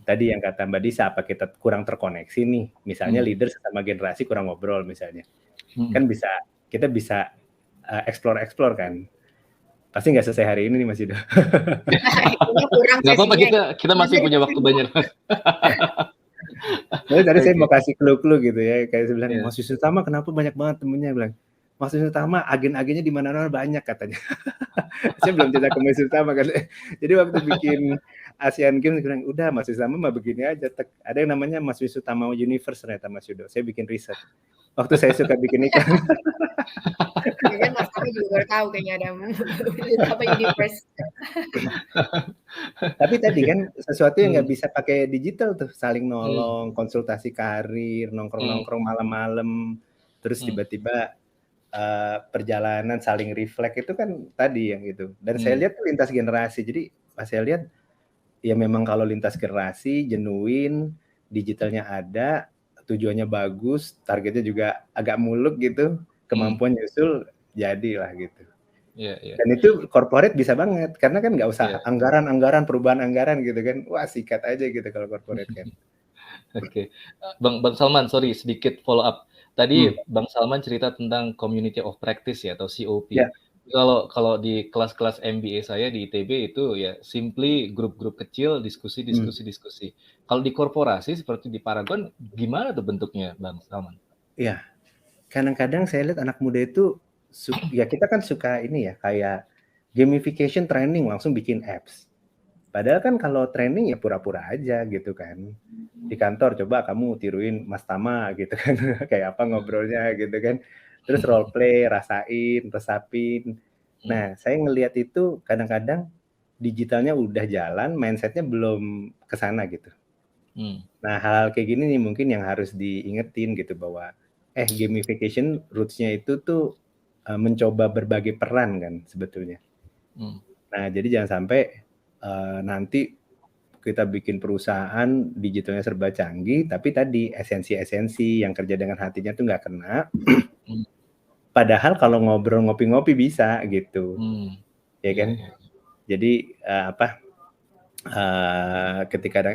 Speaker 3: Tadi yang kata Mbak Disa, apa kita kurang terkoneksi nih? Misalnya leader sama generasi kurang ngobrol misalnya. Kan kita bisa explore kan. Pasti nggak selesai hari ini nih Mas Yudo.
Speaker 2: Nggak apa-apa, kita masih punya waktu banyak.
Speaker 3: Jadi tadi saya mau kasih clue-clue gitu ya, kayak saya bilang Mas Wisnu Tama kenapa banyak banget temennya, bilang Mas Wisnu Tama agen-agennya di mana-mana banyak katanya. Saya belum cerita ke Mas Wisnu Tama kan. Jadi waktu bikin Asian Games bilang udah Mas Wisnu Tama mah begini aja. Ada yang namanya Mas Wisnu Tama Universe ternyata Mas Yudo. Saya bikin riset. Waktu saya suka bikin iklan.
Speaker 4: Kayaknya Mas Tama juga baru tahu kayaknya ada apa Universe. Tapi
Speaker 3: tadi kan sesuatu yang nggak bisa pakai digital tuh, saling nolong, konsultasi karir, nongkrong-nongkrong malam-malam, terus tiba-tiba perjalanan saling reflect itu kan tadi yang itu. Dan saya lihat tuh lintas generasi. Jadi pas saya lihat ya memang kalau lintas generasi, genuine, digitalnya ada, tujuannya bagus, targetnya juga agak muluk gitu, kemampuan nyusul jadilah gitu. Dan itu corporate bisa banget karena kan nggak usah anggaran perubahan anggaran gitu kan. Wah, sikat aja gitu kalau corporate kan.
Speaker 2: Oke. Bang Salman, sorry sedikit follow up. Tadi Bang Salman cerita tentang community of practice ya atau COP. Kalau di kelas-kelas MBA saya di ITB itu ya simply grup-grup kecil diskusi. Kalau di korporasi seperti di Paragon gimana tuh bentuknya Bang Salman?
Speaker 3: Iya. Kadang-kadang saya lihat anak muda itu ya kita kan suka ini ya kayak gamification training langsung bikin apps. Padahal kan kalau training ya pura-pura aja gitu kan. Di kantor coba kamu tiruin Mas Tama gitu kan. Kayak apa ngobrolnya gitu kan. Terus role play, rasain, resapin. Nah, saya ngelihat itu kadang-kadang digitalnya udah jalan, mindsetnya belum ke sana gitu. Nah, hal-hal kayak gini nih mungkin yang harus diingetin gitu bahwa gamification roots-nya itu tuh mencoba berbagai peran kan sebetulnya. Nah, jadi jangan sampai nanti kita bikin perusahaan digitalnya serba canggih, tapi tadi esensi-esensi yang kerja dengan hatinya tuh nggak kena. Padahal kalau ngobrol ngopi-ngopi bisa gitu, ya kan? Jadi ketika ada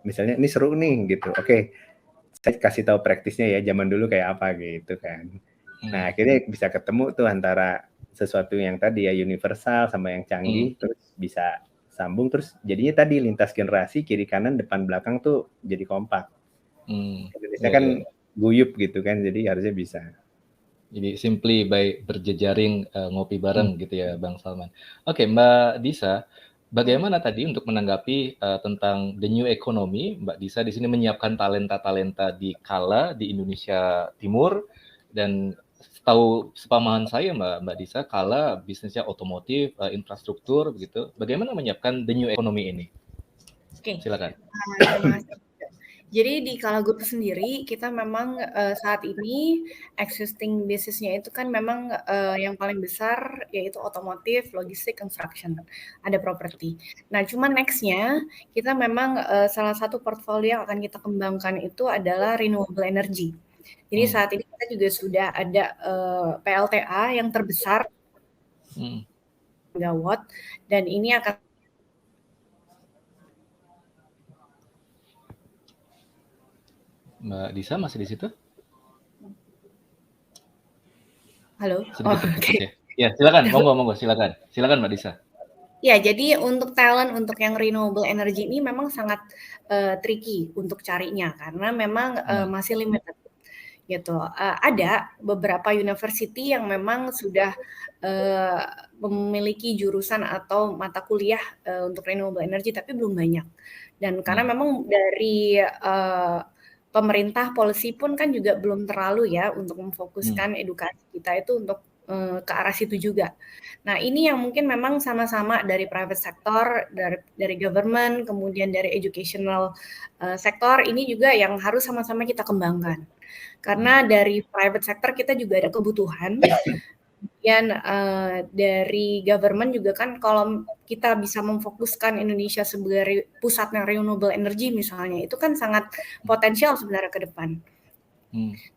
Speaker 3: misalnya ini seru nih gitu, oke, saya kasih tahu praktisnya ya zaman dulu kayak apa gitu kan. Nah akhirnya bisa ketemu tuh antara sesuatu yang tadi ya universal sama yang canggih, terus bisa sambung, terus jadinya tadi lintas generasi kiri kanan depan belakang tuh jadi kompak. Indonesia kan guyup gitu kan, jadi harusnya bisa.
Speaker 2: Jadi simply by berjejaring ngopi bareng gitu ya Bang Salman. Oke, Mbak Disa, bagaimana tadi untuk menanggapi tentang the new economy? Mbak Disa di sini menyiapkan talenta-talenta di Kala di Indonesia Timur, dan sepamahaman saya Mbak Disa, Kala bisnisnya otomotif, infrastruktur begitu. Bagaimana menyiapkan the new economy ini?
Speaker 4: Oke.
Speaker 2: Silakan.
Speaker 4: Terima kasih. Jadi di Kala Group sendiri kita memang saat ini existing bisnisnya itu kan memang yang paling besar yaitu otomotif, logistik, construction, ada properti. Nah, cuma next-nya kita memang salah satu portfolio yang akan kita kembangkan itu adalah renewable energy. Jadi saat ini kita juga sudah ada PLTA yang terbesar megawatt, dan ini akan
Speaker 2: Mbak Disa masih di situ?
Speaker 4: Halo.
Speaker 2: Oke. Ya, silakan. Monggo, silakan. Silakan Mbak Disa.
Speaker 4: Ya, jadi untuk talent untuk yang renewable energy ini memang sangat tricky untuk carinya karena memang masih limited gitu. Ada beberapa university yang memang sudah memiliki jurusan atau mata kuliah untuk renewable energy, tapi belum banyak. Dan karena memang dari pemerintah policy pun kan juga belum terlalu ya untuk memfokuskan edukasi kita itu untuk ke arah situ juga. Nah, ini yang mungkin memang sama-sama dari private sector, dari government, kemudian dari educational sektor, ini juga yang harus sama-sama kita kembangkan. Karena dari private sector kita juga ada kebutuhan. Kemudian dari government juga kan kalau kita bisa memfokuskan Indonesia sebagai pusatnya renewable energy misalnya, itu kan sangat potensial sebenarnya ke depan.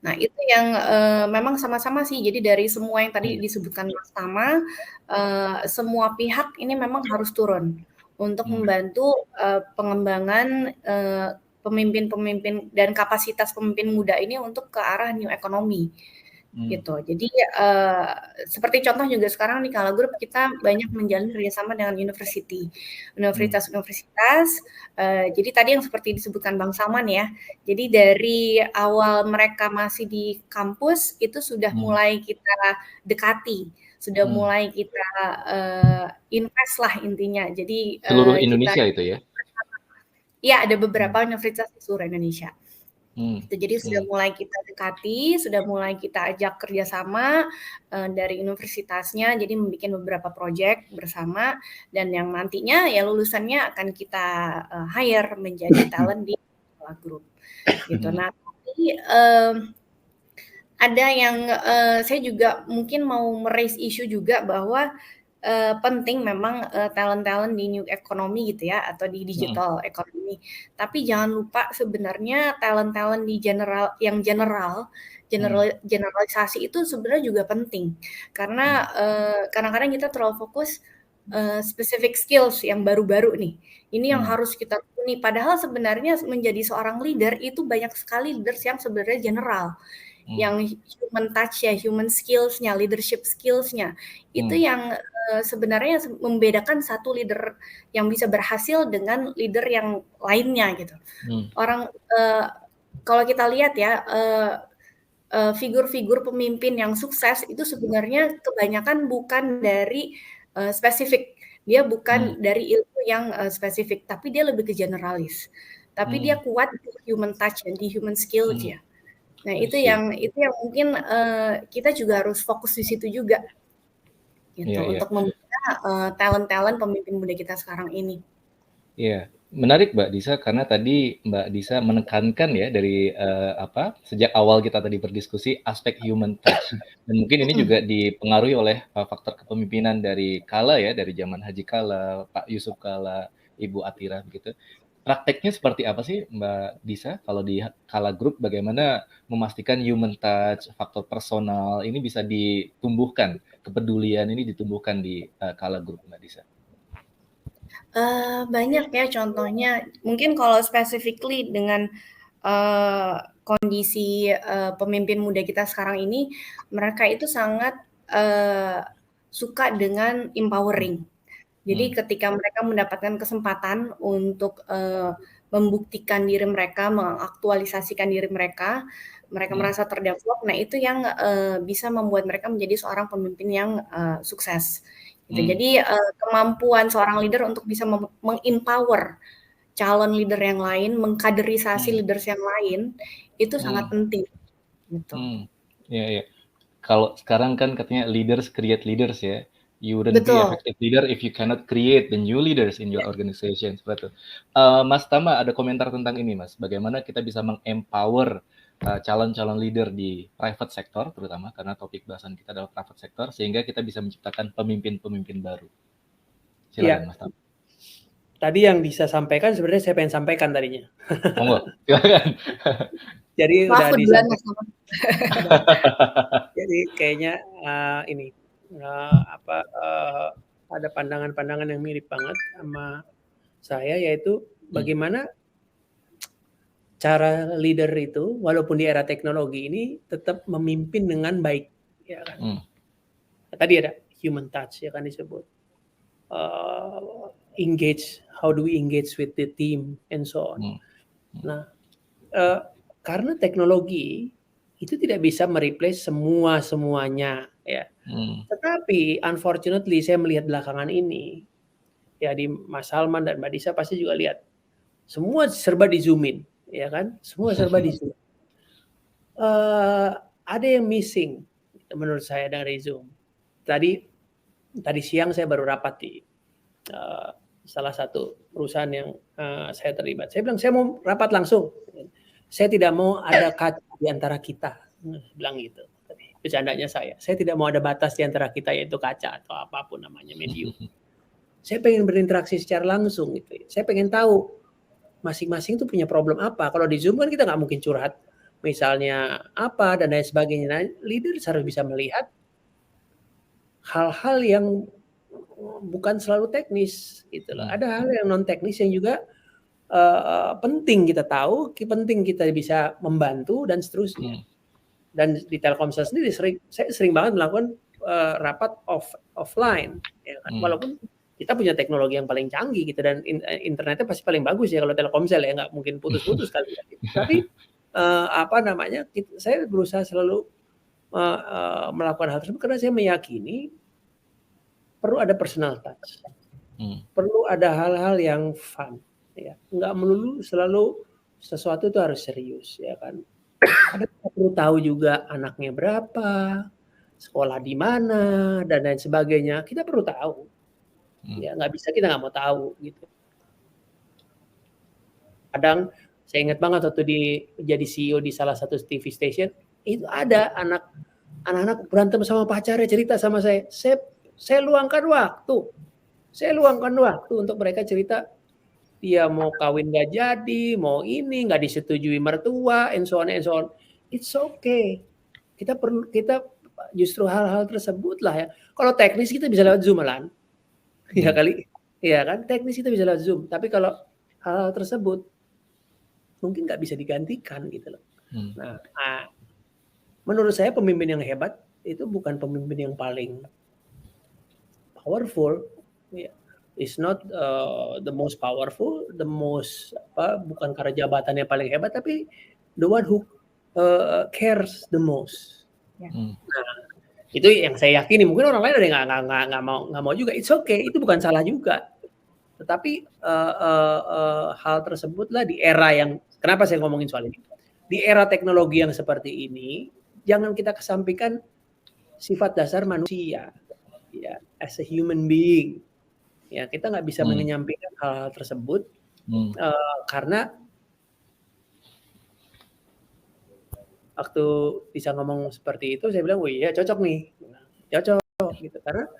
Speaker 4: Nah, itu yang memang sama-sama sih. Jadi dari semua yang tadi disebutkan Mas Tama, semua pihak ini memang harus turun untuk membantu pengembangan pemimpin-pemimpin dan kapasitas pemimpin muda ini untuk ke arah new economy. Gitu. Jadi seperti contoh juga sekarang di Kala Group kita banyak menjalin kerjasama dengan universitas-universitas. Jadi tadi yang seperti disebutkan Bang Salman ya. Jadi dari awal mereka masih di kampus itu sudah mulai kita dekati, sudah mulai kita invest lah intinya. Jadi
Speaker 2: seluruh Indonesia itu ya?
Speaker 4: Iya, ada beberapa universitas di seluruh Indonesia. Jadi sudah mulai kita dekati, sudah mulai kita ajak kerjasama dari universitasnya, jadi membuat beberapa proyek bersama, dan yang nantinya ya lulusannya akan kita hire menjadi talent di Kala Group. Gitu. Nah, tapi ada yang saya juga mungkin mau meraise isu juga bahwa penting memang talent-talent di new economy gitu ya, atau di digital economy. Tapi jangan lupa sebenarnya talent-talent di generalisasi itu sebenarnya juga penting. Karena kadang-kadang kita terlalu fokus specific skills yang baru-baru nih. Ini yang harus kita tekuni. Padahal sebenarnya menjadi seorang leader itu banyak sekali leaders yang sebenarnya general. Yang human touch-nya, human skills-nya, leadership skills-nya. Itu yang sebenarnya membedakan satu leader yang bisa berhasil dengan leader yang lainnya gitu. Orang kalau kita lihat ya figur-figur pemimpin yang sukses itu sebenarnya kebanyakan bukan dari spesifik. Dia bukan dari ilmu yang spesifik, tapi dia lebih ke generalis. Tapi dia kuat di human touch dan di human skills-nya. Nah, itu yang mungkin kita juga harus fokus di situ juga. Gitu, untuk membina talent-talent pemimpin muda kita sekarang ini.
Speaker 2: Iya, Menarik Mbak Disa, karena tadi Mbak Disa menekankan ya dari sejak awal kita tadi berdiskusi aspek human touch, dan mungkin ini juga dipengaruhi oleh faktor kepemimpinan dari Kala ya, dari zaman Haji Kala, Pak Yusuf Kala, Ibu Atira begitu. Prakteknya seperti apa sih Mbak Disa kalau di Kala Group, bagaimana memastikan human touch, faktor personal ini bisa ditumbuhkan, kepedulian ini ditumbuhkan di Kala Group Mbak Disa?
Speaker 4: Banyak ya contohnya. Mungkin kalau specifically dengan kondisi pemimpin muda kita sekarang ini, mereka itu sangat suka dengan empowering. Jadi ketika mereka mendapatkan kesempatan untuk membuktikan diri mereka, mengaktualisasikan diri mereka, mereka merasa terdevelop. Nah itu yang bisa membuat mereka menjadi seorang pemimpin yang sukses. Gitu. Jadi kemampuan seorang leader untuk bisa mengempower calon leader yang lain, mengkaderisasi leaders yang lain itu sangat penting. Gitu.
Speaker 2: Ya. Kalau sekarang kan katanya leaders create leaders ya. You wouldn't be effective leader if you cannot create the new leaders in your organization. Seperti itu. Mas Tama ada komentar tentang ini Mas. Bagaimana kita bisa mengempower calon-calon leader di private sector terutama, karena topik bahasan kita adalah private sector, sehingga kita bisa menciptakan pemimpin-pemimpin baru. Silakan Mas Tama.
Speaker 5: Tadi yang bisa sampaikan sebenarnya saya pengen sampaikan tadinya.
Speaker 2: Monggo, silakan.
Speaker 5: Jadi
Speaker 4: maaf,
Speaker 5: udah disampaikan. Jadi kayaknya ada pandangan-pandangan yang mirip banget sama saya, yaitu bagaimana cara leader itu walaupun di era teknologi ini tetap memimpin dengan baik, ya kan? Tadi ada human touch ya kan disebut, engage, how do we engage with the team and so on. Nah, karena teknologi itu tidak bisa mereplace semuanya ya. Tetapi unfortunately saya melihat belakangan ini ya, di Mas Salman dan Mbak Disa pasti juga lihat semua serba di zoomin, ya kan? Semua serba di zoom. Ada yang missing menurut saya dari Zoom. Tadi siang saya baru rapat di salah satu perusahaan yang saya terlibat. Saya bilang saya mau rapat langsung. Saya tidak mau ada kaca di antara kita. Bilang gitu. Bercandanya saya tidak mau ada batas di antara kita, yaitu kaca atau apapun namanya medium. Saya pengen berinteraksi secara langsung gitu. Saya pengen tahu masing-masing tuh punya problem apa. Kalau di Zoom kan kita nggak mungkin curhat misalnya apa dan lain sebagainya. Nah, leader harus bisa melihat hal-hal yang bukan selalu teknis gitu loh. Ada hal yang non teknis yang juga penting kita tahu, penting kita bisa membantu dan seterusnya. Dan di Telkomsel sendiri saya sering banget melakukan rapat offline, ya kan? Walaupun kita punya teknologi yang paling canggih gitu, dan internetnya pasti paling bagus ya kalau Telkomsel ya, nggak mungkin putus-putus kali ya. Tapi saya berusaha selalu melakukan hal tersebut karena saya meyakini perlu ada personal touch, perlu ada hal-hal yang fun, ya. Nggak melulu selalu sesuatu itu harus serius, ya kan. Kita perlu tahu juga anaknya berapa, sekolah di mana, dan lain sebagainya. Kita perlu tahu. Ya, nggak bisa kita nggak mau tahu gitu. Kadang saya ingat banget waktu jadi CEO di salah satu TV station, itu ada anak-anak berantem sama pacarnya cerita sama saya. Saya luangkan waktu untuk mereka cerita. Dia mau kawin nggak jadi, mau ini nggak disetujui mertua, and so on. It's okay. Kita justru hal-hal tersebut lah ya. Kalau teknis kita bisa lewat Zoom malah, ya kali, ya kan? Teknis kita bisa lewat Zoom. Tapi kalau hal-hal tersebut mungkin nggak bisa digantikan gitu loh. Nah, menurut saya pemimpin yang hebat itu bukan pemimpin yang paling powerful, ya. Is not the most powerful, bukan karena jabatannya paling hebat, tapi the one who cares the most. Nah, itu yang saya yakini. Mungkin orang lain ada nggak mau juga. It's okay, itu bukan salah juga. Tetapi hal tersebutlah di era yang, kenapa saya ngomongin soal ini? Di era teknologi yang seperti ini, jangan kita kesampingkan sifat dasar manusia, ya, as a human being. Ya, kita nggak bisa menyampaikan hal-hal tersebut Karena waktu bisa ngomong seperti itu, saya bilang, oh iya cocok nih, cocok gitu. Karena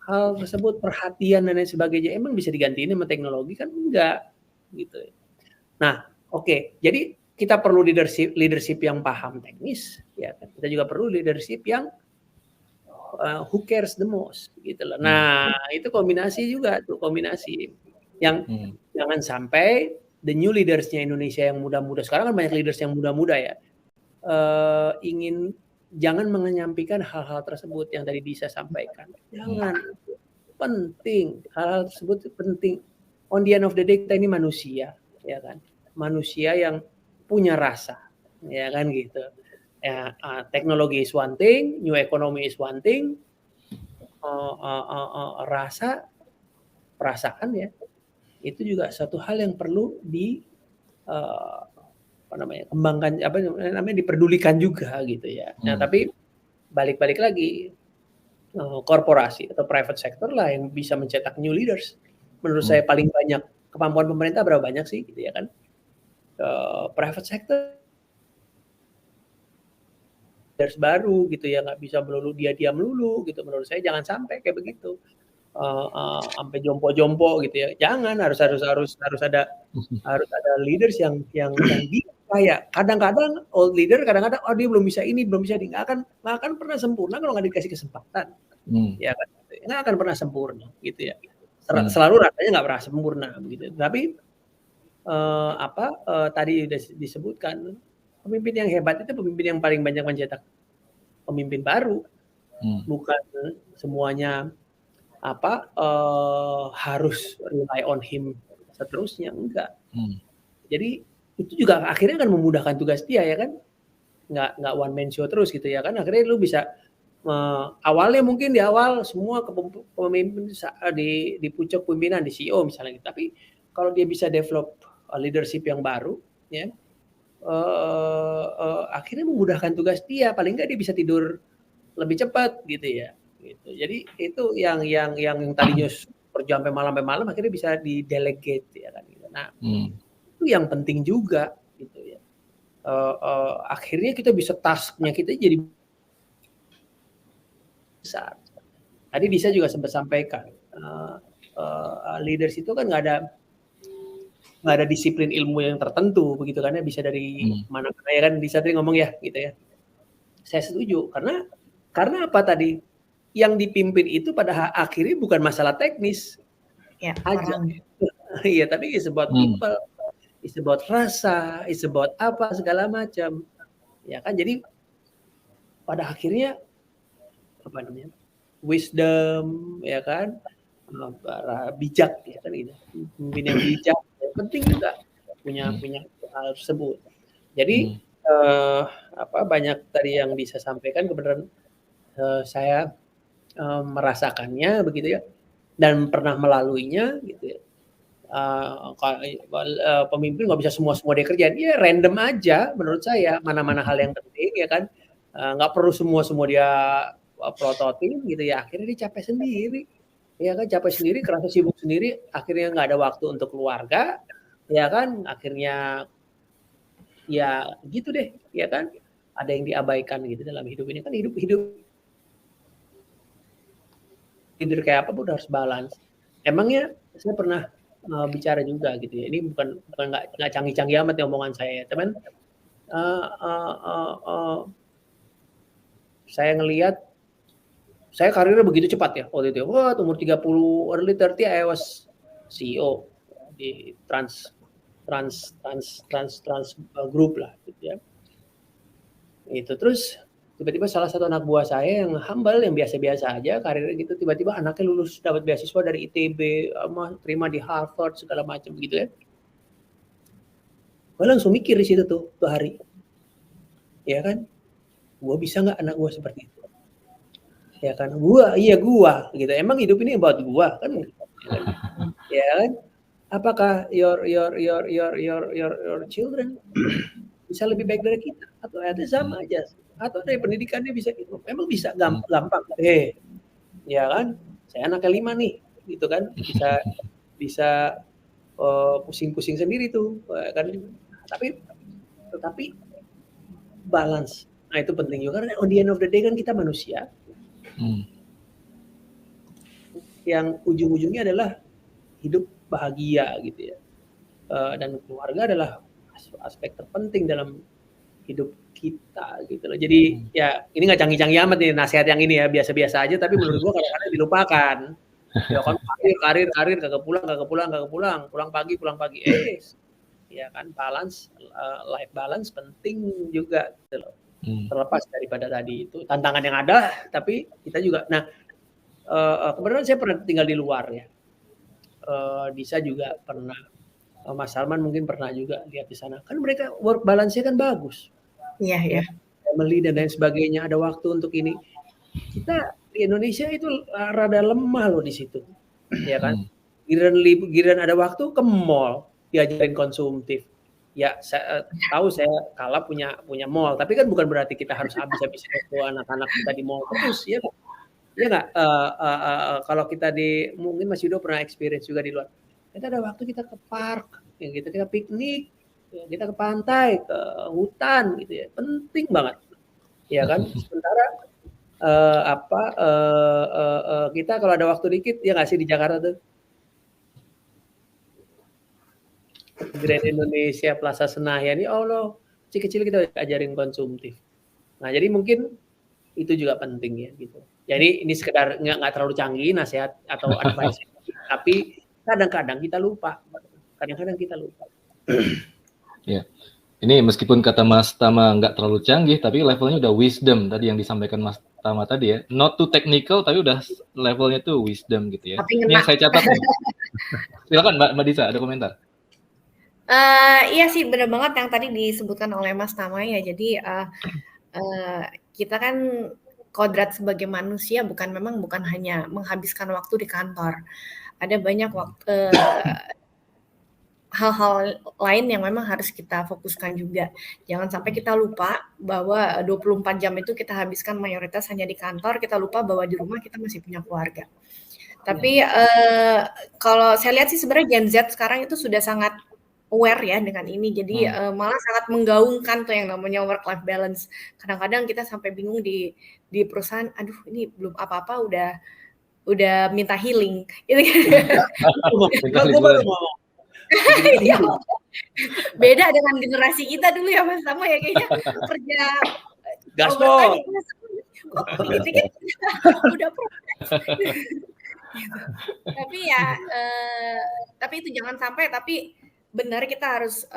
Speaker 5: hal tersebut, perhatian dan lain sebagainya, emang bisa digantiin sama teknologi kan? Enggak, gitu. Nah, oke, jadi kita perlu leadership yang paham teknis, ya. Kita juga perlu leadership yang who cares the most, gitu loh. Nah, itu kombinasi juga tuh, kombinasi yang jangan sampai the new leadersnya Indonesia yang muda-muda, sekarang kan banyak leaders yang muda-muda ya, jangan menyampaikan hal-hal tersebut yang tadi Disa sampaikan. Jangan, penting, hal-hal tersebut penting. On the end of the day kita ini manusia, ya kan? Manusia yang punya rasa, ya kan gitu. Ya, teknologi is one thing, new economy is one thing. Rasa, perasaan ya, itu juga satu hal yang perlu kembangkan, diperdulikan juga gitu ya. Nah, tapi balik lagi, korporasi atau private sector lah yang bisa mencetak new leaders. Menurut saya paling banyak. Kemampuan pemerintah berapa banyak sih gitu ya kan? Private sector leaders baru gitu ya, nggak bisa melulu dia melulu gitu. Menurut saya jangan sampai kayak begitu. Sampai jompo-jompo gitu ya. Jangan, harus ada leaders yang kayak kadang-kadang old leader kadang-kadang dia belum bisa ini, belum bisa ini, nggak akan pernah sempurna kalau nggak dikasih kesempatan. Ya kan, nggak akan pernah sempurna gitu ya. Selalu rasanya nggak pernah sempurna begitu. Tapi tadi disebutkan, pemimpin yang hebat itu pemimpin yang paling banyak mencetak pemimpin baru. Bukan semuanya harus rely on him seterusnya, enggak. Jadi itu juga akhirnya akan memudahkan tugas dia ya kan, nggak one man show terus gitu ya kan. Akhirnya lu bisa awalnya mungkin di awal semua pemimpin di pucuk pimpinan, di CEO misalnya gitu. Tapi kalau dia bisa develop leadership yang baru ya, akhirnya memudahkan tugas dia, paling nggak dia bisa tidur lebih cepat gitu ya. Gitu. Jadi itu yang tadinya berjam sampai malam akhirnya bisa di delegate ya kan. Gitu. Nah, itu yang penting juga gitu ya. Akhirnya kita bisa tasknya kita jadi besar. Tadi Disa juga sempat sampaikan, leaders itu kan nggak ada disiplin ilmu yang tertentu begitu kan ya, bisa dari mana-mana ya kan. Disa tadi ngomong ya gitu ya. Saya setuju karena apa tadi? Yang dipimpin itu pada akhirnya bukan masalah teknis aja. Iya, tapi it's about people, it's about rasa, it's about apa segala macam. Ya kan, jadi pada akhirnya wisdom ya kan, bijak ya kan gitu. Pemimpin yang bijak penting juga punya hal tersebut. Jadi banyak tadi yang bisa sampaikan, kebenaran saya merasakannya begitu ya, dan pernah melaluinya gitu ya. Pemimpin nggak bisa semua dia kerjain, ya random aja menurut saya, mana-mana hal yang penting ya kan, nggak perlu semua dia prototip gitu ya, akhirnya dia capek sendiri ya kan, kerasa sibuk sendiri, akhirnya nggak ada waktu untuk keluarga ya kan, akhirnya ya gitu deh ya kan, ada yang diabaikan gitu dalam hidup ini kan. Hidup leader kayak apa pun harus balance. Emangnya saya pernah bicara juga gitu ya. Ini bukan nggak canggih-canggih amat ya omongan saya, teman. Saya ngelihat saya karirnya begitu cepat ya waktu itu. Umur 30, early 30 I was CEO di Trans Group lah gitu ya. Itu terus tiba-tiba salah satu anak buah saya yang humble, yang biasa-biasa aja karirnya gitu, tiba-tiba anaknya lulus dapat beasiswa dari ITB, terima di Harvard segala macam gitu ya. Gue langsung mikir di situ tuh hari, ya kan, gue bisa nggak anak gue seperti itu, ya kan, gue gitu. Emang hidup ini about gue kan, ya kan? Apakah your children bisa lebih baik dari kita atau ada sama aja? Atau dari pendidikannya bisa gitu, memang bisa gampang, ya kan, saya anaknya 5 nih, gitu kan, bisa pusing-pusing sendiri tuh, kan. Tetapi balance. Nah, itu penting juga karena on the end of the day kan kita manusia. Yang ujung-ujungnya adalah hidup bahagia gitu ya. Dan keluarga adalah aspek terpenting dalam hidup kita gitu loh. Jadi ya ini nggak canggih-canggih amat nih nasihat yang ini ya, biasa-biasa aja tapi menurut gua kadang-kadang dilupakan. Ya kan karir kagak pulang pagi ya kan balance, life balance penting juga gitu loh. Terlepas daripada tadi itu tantangan yang ada, tapi kita juga kebetulan saya pernah tinggal di luar ya. Disa juga pernah, Mas Salman mungkin pernah juga lihat di sana. Kan mereka work balance-nya kan bagus.
Speaker 4: Iya.
Speaker 5: Family dan lain sebagainya, ada waktu untuk ini. Kita di Indonesia itu rada lemah loh di situ, ya kan? Giliran ada waktu ke mall, diajarin konsumtif. Ya, saya tahu saya Kala punya mall, tapi kan bukan berarti kita harus habis-habisin waktu anak-anak kita di mall terus, ya nggak? Ya nggak? Kalau kita mungkin Mas Yudo pernah experience juga di luar. Kita ada waktu kita ke park, ya kita piknik, ya kita ke pantai, ke hutan gitu ya, penting banget, ya kan? Sementara kita kalau ada waktu dikit ya nggak sih di Jakarta tuh, Grand Indonesia, Plaza Senayan, ya Allah, kecil-kecil kita ajarin konsumtif. Nah jadi mungkin itu juga penting ya gitu. Jadi ini sekedar nggak terlalu canggih nasihat atau advice, tapi kadang-kadang kita lupa.
Speaker 2: Ya, ini meskipun kata Mas Tama nggak terlalu canggih, tapi levelnya udah wisdom tadi yang disampaikan Mas Tama tadi ya. Not too technical, tapi udah levelnya tuh wisdom gitu ya. Ini yang saya catat. Silakan Mbak Disa, ada komentar.
Speaker 4: Iya sih, benar banget yang tadi disebutkan oleh Mas Tama ya. Jadi kita kan kodrat sebagai manusia bukan hanya menghabiskan waktu di kantor. Ada banyak hal-hal lain yang memang harus kita fokuskan juga. Jangan sampai kita lupa bahwa 24 jam itu kita habiskan mayoritas hanya di kantor, kita lupa bahwa di rumah kita masih punya keluarga. Tapi kalau saya lihat sih sebenarnya Gen Z sekarang itu sudah sangat aware ya dengan ini. Jadi malah sangat menggaungkan tuh yang namanya work life balance. Kadang-kadang kita sampai bingung di perusahaan, aduh ini belum apa-apa udah minta healing. Gitu kan. Beda dengan generasi kita dulu ya Mas Tama ya, kayaknya kerja
Speaker 5: gaspol.
Speaker 4: Dikit-dikit udah progres. Tapi ya tapi itu jangan sampai, tapi benar kita harus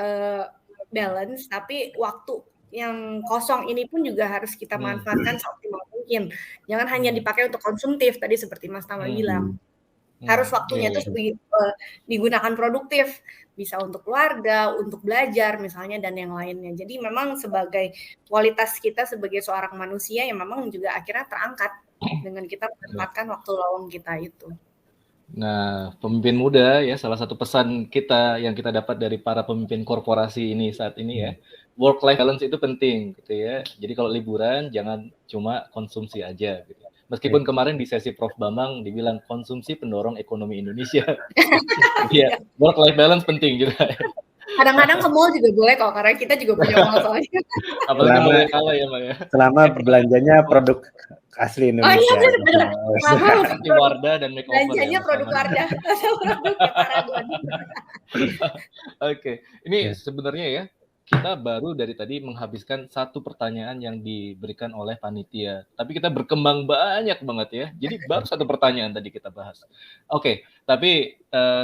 Speaker 4: balance, tapi waktu yang kosong ini pun juga harus kita manfaatkan seoptimal mungkin. Jangan hanya dipakai untuk konsumtif tadi seperti Mas Tama bilang. Harus waktunya itu digunakan produktif, bisa untuk keluarga, untuk belajar misalnya dan yang lainnya. Jadi memang sebagai kualitas kita sebagai seorang manusia yang memang juga akhirnya terangkat dengan kita memanfaatkan waktu lowong kita itu.
Speaker 2: Nah, pemimpin muda ya, salah satu pesan kita yang kita dapat dari para pemimpin korporasi ini saat ini ya, work life balance itu penting gitu ya. Jadi kalau liburan jangan cuma konsumsi aja gitu. Meskipun kemarin di sesi Prof Bambang dibilang konsumsi pendorong ekonomi Indonesia. Iya, work life balance penting juga.
Speaker 4: Kadang-kadang ke mall juga boleh kok, karena kita juga punya mall soalnya.
Speaker 2: Apalagi mau kalah ya, Mbak ya.
Speaker 3: Selama belanjanya produk asli Indonesia.
Speaker 4: Oh iya benar.
Speaker 2: Seperti Wardah dan Makeover.
Speaker 4: Belanjanya produk Wardah.
Speaker 2: Oke, ini sebenarnya ya, kita baru dari tadi menghabiskan satu pertanyaan yang diberikan oleh panitia. Tapi kita berkembang banyak banget ya. Jadi baru satu pertanyaan tadi kita bahas. Oke, tapi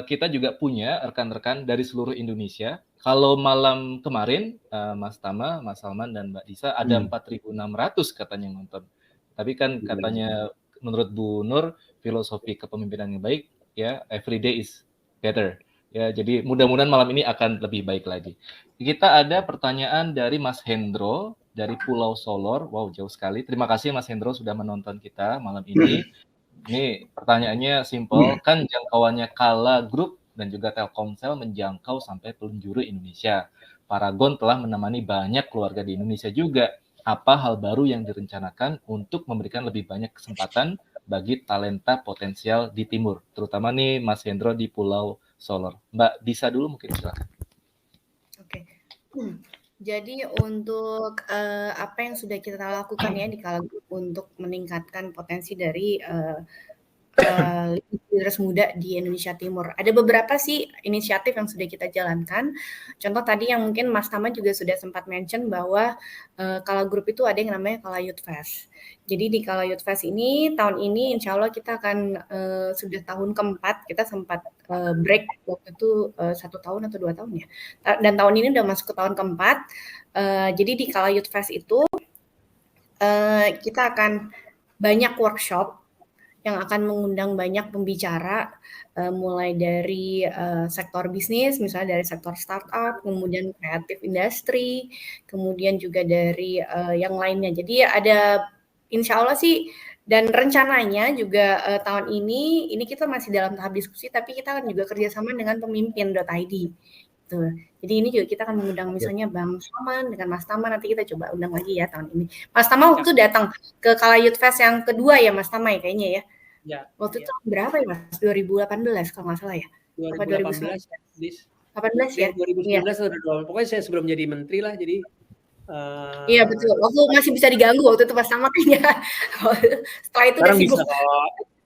Speaker 2: kita juga punya rekan-rekan dari seluruh Indonesia. Kalau malam kemarin, Mas Tama, Mas Salman, dan Mbak Disa, ada 4.600 katanya yang nonton. Tapi kan katanya menurut Bu Nur, filosofi kepemimpinan yang baik, ya every day is better. Ya, jadi mudah-mudahan malam ini akan lebih baik lagi. Kita ada pertanyaan dari Mas Hendro dari Pulau Solor. Wow, jauh sekali. Terima kasih Mas Hendro sudah menonton kita malam ini. Ini pertanyaannya simpel, kan jangkauannya Kala Group dan juga Telkomsel menjangkau sampai penjuru Indonesia. Paragon telah menemani banyak keluarga di Indonesia juga. Apa hal baru yang direncanakan untuk memberikan lebih banyak kesempatan bagi talenta potensial di timur, terutama nih Mas Hendro di Pulau solar. Mbak Disa dulu mungkin, silakan.
Speaker 4: Oke. Jadi untuk apa yang sudah kita lakukan ya di Kala Group untuk meningkatkan potensi dari leaders muda di Indonesia Timur. Ada beberapa sih inisiatif yang sudah kita jalankan. Contoh tadi yang mungkin Mas Tama juga sudah sempat mention bahwa Kala Group itu ada yang namanya Kala Youth Fest. Jadi di Kala Youth Fest ini tahun ini insya Allah kita akan sudah tahun keempat, kita sempat break waktu itu 1 tahun atau 2 tahun ya. Dan tahun ini udah masuk ke tahun keempat. Jadi di Kala Youth Fest itu kita akan banyak workshop yang akan mengundang banyak pembicara, mulai dari sektor bisnis, misalnya dari sektor startup, kemudian kreatif industri, kemudian juga dari yang lainnya. Jadi ada insya Allah sih, dan rencananya juga tahun ini kita masih dalam tahap diskusi, tapi kita akan juga kerjasama dengan pemimpin.id. Tuh. Jadi ini juga kita akan mengundang misalnya Bang Salman dengan Mas Tama, nanti kita coba undang lagi ya tahun ini. Mas Tama waktu datang ke Kala Youth Fest yang kedua ya Mas Tama ya kayaknya ya?
Speaker 5: Ya.
Speaker 4: Waktu itu berapa ya Mas? 2018 kalau nggak salah ya?
Speaker 5: 2018.
Speaker 4: 18 ya?
Speaker 5: 2019
Speaker 4: Iya.
Speaker 5: Pokoknya saya sebelum jadi menteri lah, jadi
Speaker 4: iya betul. Waktu masih bisa diganggu waktu itu Mas Tama kayaknya. Setelah itu
Speaker 5: sekarang
Speaker 4: udah sibuk.
Speaker 5: bisa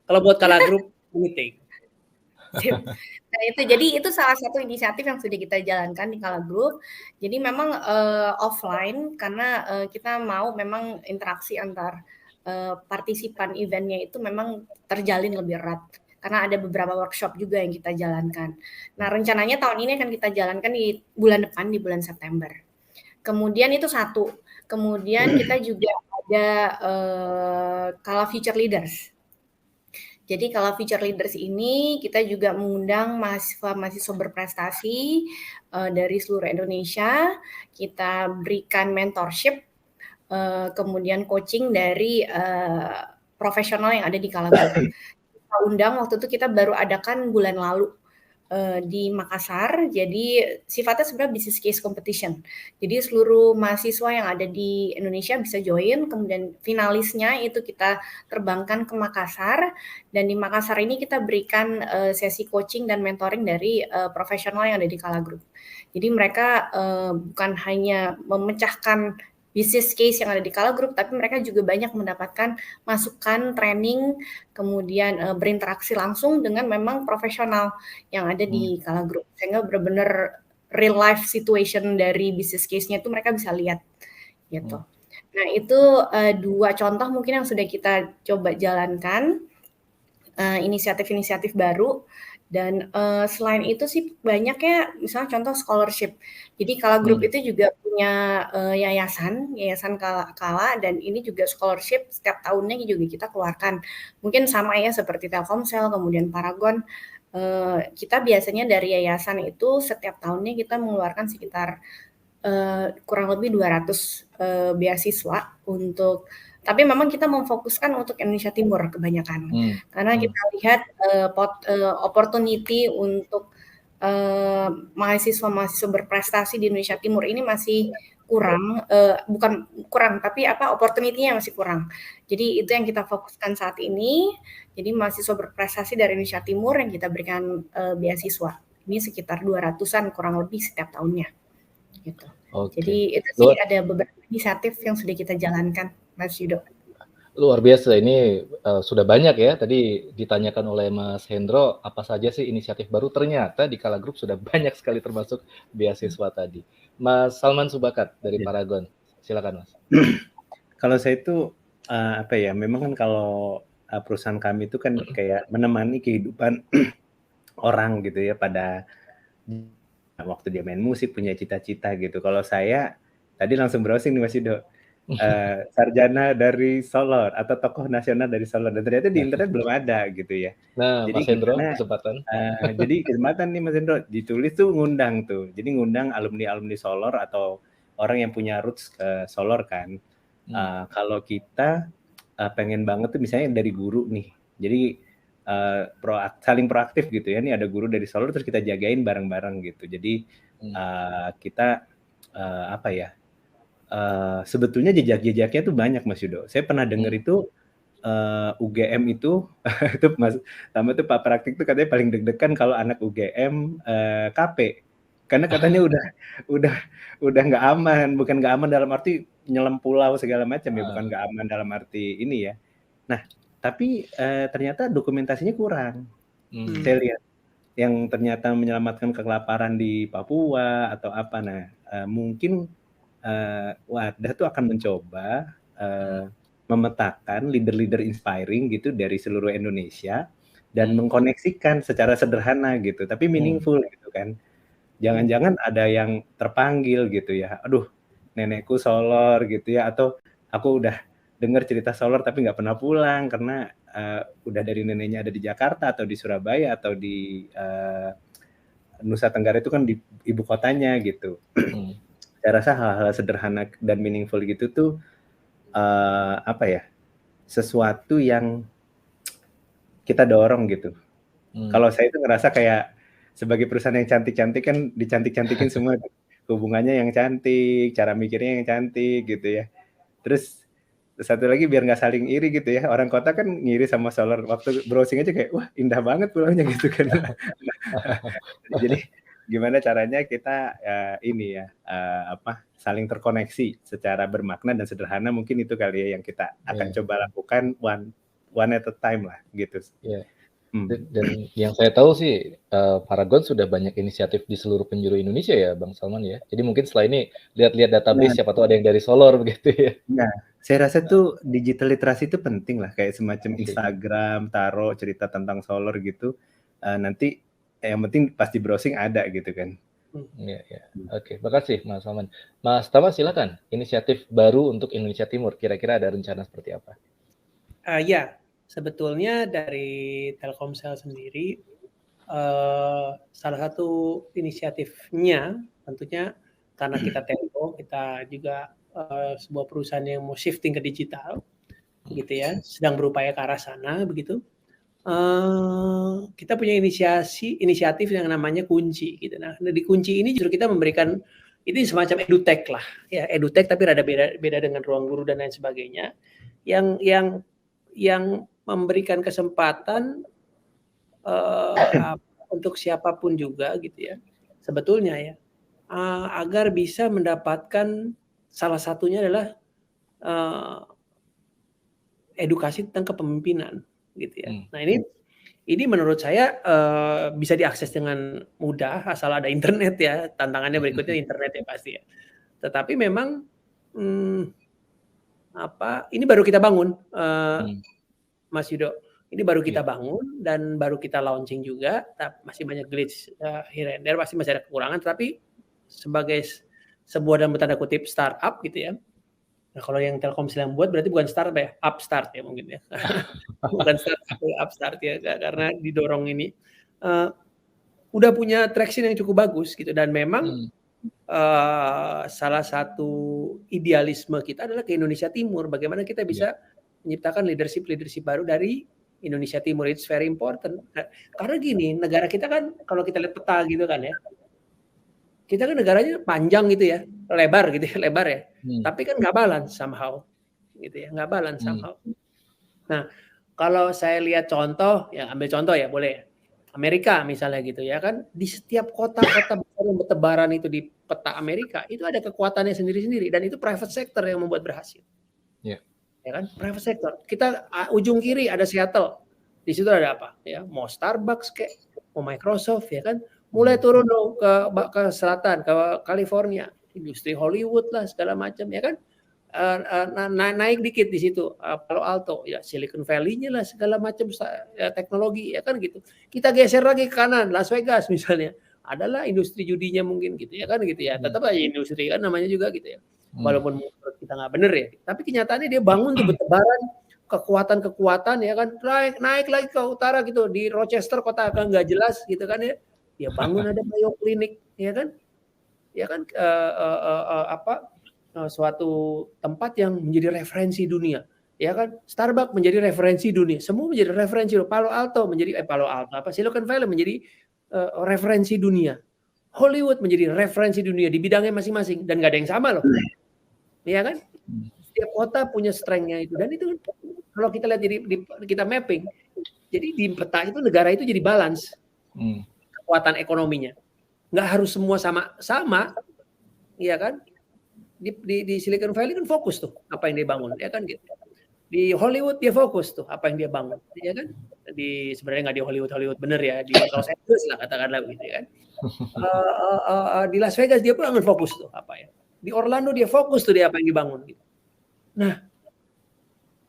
Speaker 5: kalau buat Kala Group meeting.
Speaker 4: Nah itu salah satu inisiatif yang sudah kita jalankan di Kala Group. Jadi memang offline karena kita mau memang interaksi antar partisipan eventnya itu memang terjalin lebih erat karena ada beberapa workshop juga yang kita jalankan. Nah rencananya tahun ini akan kita jalankan di bulan depan, di bulan September. Kemudian itu satu. Kemudian kita juga ada Kala Future Leaders. Jadi kalau Future Leaders ini kita juga mengundang mahasiswa-mahasiswa berprestasi dari seluruh Indonesia. Kita berikan mentorship, kemudian coaching dari profesional yang ada di Kala Group. Kita undang waktu itu kita baru adakan bulan lalu di Makassar. Jadi sifatnya sebenarnya business case competition. Jadi seluruh mahasiswa yang ada di Indonesia bisa join. Kemudian finalisnya itu kita terbangkan ke Makassar. Dan di Makassar ini kita berikan sesi coaching dan mentoring dari profesional yang ada di Kala Group. Jadi mereka bukan hanya memecahkan business case yang ada di Kala Group, tapi mereka juga banyak mendapatkan masukan, training, kemudian berinteraksi langsung dengan memang profesional yang ada di Kala Group. Sehingga benar-benar real life situation dari business case-nya itu mereka bisa lihat gitu. Nah itu 2 contoh mungkin yang sudah kita coba jalankan, inisiatif-inisiatif baru. Dan selain itu sih banyak ya, misalnya contoh scholarship. Jadi Kala Group itu juga punya yayasan Kala, dan ini juga scholarship setiap tahunnya juga kita keluarkan. Mungkin sama ya seperti Telkomsel, kemudian Paragon. Kita biasanya dari yayasan itu setiap tahunnya kita mengeluarkan sekitar kurang lebih 200 beasiswa untuk, tapi memang kita memfokuskan untuk Indonesia Timur kebanyakan. Karena kita lihat opportunity untuk mahasiswa-mahasiswa berprestasi di Indonesia Timur ini masih kurang, bukan kurang, tapi opportunity-nya masih kurang. Jadi itu yang kita fokuskan saat ini. Jadi mahasiswa berprestasi dari Indonesia Timur yang kita berikan beasiswa. Ini sekitar 200-an kurang lebih setiap tahunnya. Gitu.
Speaker 2: Okay.
Speaker 4: Jadi itu sih ada beberapa inisiatif yang sudah kita jalankan, Mas Yudo.
Speaker 2: Luar biasa, ini sudah banyak ya. Tadi ditanyakan oleh Mas Hendro, apa saja sih inisiatif baru? Ternyata di Kala Group sudah banyak sekali termasuk beasiswa tadi. Mas Salman Subakat dari Paragon, silakan Mas.
Speaker 3: Kalau saya itu memang kan kalau perusahaan kami itu kan kayak menemani kehidupan orang gitu ya pada waktu dia main musik, punya cita-cita gitu. Kalau saya tadi langsung browsing nih Mas Yudo, sarjana dari Solor atau tokoh nasional dari Solor, dan ternyata di internet belum ada gitu ya.
Speaker 2: Nah, jadi Mas Hendro kesempatan.
Speaker 3: Jadi kesempatan nih Mas Hendro, ditulis tuh ngundang tuh. Jadi ngundang alumni Solor atau orang yang punya roots ke Solor kan. Kalau kita pengen banget tuh misalnya dari guru nih. Jadi saling proaktif gitu ya. Nih ada guru dari Solor terus kita jagain bareng-bareng gitu. Jadi kita sebetulnya jejak-jejaknya tuh banyak Mas Yudo. Saya pernah dengar itu UGM itu itu sama tuh Pak Praktik tuh katanya paling deg-degan kalau anak UGM KP. Karena katanya udah nggak aman, bukan nggak aman dalam arti nyelam pulau segala macam ya, bukan nggak aman dalam arti ini ya. Nah, tapi ternyata dokumentasinya kurang. Saya lihat yang ternyata menyelamatkan kelaparan di Papua atau apa. Nah, mungkin Wadah tuh akan mencoba memetakan leader-leader inspiring gitu dari seluruh Indonesia dan mengkoneksikan secara sederhana gitu, tapi meaningful gitu kan. Jangan-jangan ada yang terpanggil gitu ya, aduh nenekku solor gitu ya, atau aku udah dengar cerita solor tapi nggak pernah pulang karena udah dari neneknya ada di Jakarta atau di Surabaya atau di Nusa Tenggara itu kan di ibu kotanya gitu. Saya rasa hal-hal sederhana dan meaningful gitu tuh apa ya, sesuatu yang kita dorong gitu. Kalau saya itu ngerasa kayak sebagai perusahaan yang cantik-cantik kan dicantik-cantikin semua, hubungannya yang cantik, cara mikirnya yang cantik gitu ya. Terus satu lagi biar nggak saling iri gitu ya, orang kota kan ngiri sama solar, waktu browsing aja kayak wah indah banget pulaunya gitu kan. Jadi gimana caranya kita ini ya saling terkoneksi secara bermakna dan sederhana, mungkin itu kali ya yang kita akan coba lakukan one at a time lah gitu.
Speaker 2: Dan yang saya tahu sih Paragon sudah banyak inisiatif di seluruh penjuru Indonesia ya Bang Salman ya. Jadi mungkin setelah ini lihat-lihat database siapa tahu ada yang dari Solor begitu ya.
Speaker 3: Nah, saya rasa tuh digital literasi itu penting lah, kayak semacam Instagram taruh cerita tentang Solor gitu. Nanti yang penting pasti browsing ada gitu kan.
Speaker 2: Iya. Oke, makasih Mas Salman. Mas Tama silakan, inisiatif baru untuk Indonesia Timur, kira-kira ada rencana seperti apa?
Speaker 5: Ya, sebetulnya dari Telkomsel sendiri salah satu inisiatifnya tentunya karena kita telco, kita juga sebuah perusahaan yang mau shifting ke digital, gitu ya, sedang berupaya ke arah sana begitu. Kita punya inisiatif yang namanya Kunci gitu. Nah, di Kunci ini justru kita memberikan ini semacam edutech lah, ya edutech tapi rada beda dengan ruang guru dan lain sebagainya, yang memberikan kesempatan untuk siapapun juga gitu ya, sebetulnya ya, agar bisa mendapatkan salah satunya adalah edukasi tentang kepemimpinan gitu ya. Nah ini menurut saya bisa diakses dengan mudah asal ada internet ya. Tantangannya berikutnya internet ya pasti ya. Tetapi memang ini baru kita bangun, Mas Yudo. Ini baru kita bangun dan baru kita launching juga. Masih banyak glitch here and there, pasti masih ada kekurangan. Tapi sebagai sebuah dalam tanda kutip startup gitu ya. Nah, kalau yang Telkomsel yang buat berarti bukan startup ya, upstart ya mungkin ya. Bukan startup, upstart ya, karena didorong ini. Udah punya traction yang cukup bagus gitu, dan memang salah satu idealisme kita adalah ke Indonesia Timur. Bagaimana kita bisa menciptakan leadership baru dari Indonesia Timur. It's very important. Karena gini, negara kita kan kalau kita lihat peta gitu kan ya, kita kan negaranya panjang gitu ya, lebar gitu ya, lebar ya. Tapi kan nggak balance somehow, gitu ya, nggak balance somehow. Nah, kalau saya lihat contoh, ya ambil contoh ya boleh. Amerika misalnya gitu ya kan, di setiap kota-kota besar yang bertebaran itu di peta Amerika itu ada kekuatannya sendiri-sendiri, dan itu private sector yang membuat berhasil. Ya kan, private sector. Kita ujung kiri ada Seattle, di situ ada apa? Ya, mau Starbucks kayak, mau Microsoft ya kan. Mulai turun ke selatan, ke California, industri Hollywood lah segala macam ya kan, naik dikit di situ Palo Alto ya, Silicon Valley-nya lah segala macam teknologi ya kan gitu. Kita geser lagi ke kanan, Las Vegas misalnya, adalah industri judinya mungkin gitu ya kan gitu ya, tetap aja industri kan namanya juga gitu ya, walaupun kita nggak bener ya, tapi kenyataannya dia bangun tuh bertebaran kekuatan ya kan, naik lagi ke utara gitu, di Rochester kota kan nggak jelas gitu kan ya. Ya bangun ada bioklinik ya kan, suatu tempat yang menjadi referensi dunia ya kan. Starbucks menjadi referensi dunia, semua menjadi referensi. Palo Alto menjadi Silicon Valley menjadi referensi dunia, Hollywood menjadi referensi dunia di bidangnya masing-masing, dan nggak ada yang sama loh ya kan. Setiap kota punya strength-nya itu, dan itu kalau kita lihat kita mapping, jadi di peta itu negara itu jadi balance kekuatan ekonominya. Nggak harus semua sama, ya kan? Di Silicon Valley kan fokus tuh apa yang dia bangun, ya kan gitu. Di Hollywood dia fokus tuh apa yang dia bangun, ya kan? Sebenarnya nggak di Hollywood bener ya, di Los Angeles lah katakanlah begitu ya kan. Di Las Vegas dia bangun fokus tuh apa ya. Di Orlando dia fokus tuh dia apa yang dibangun gitu. Nah,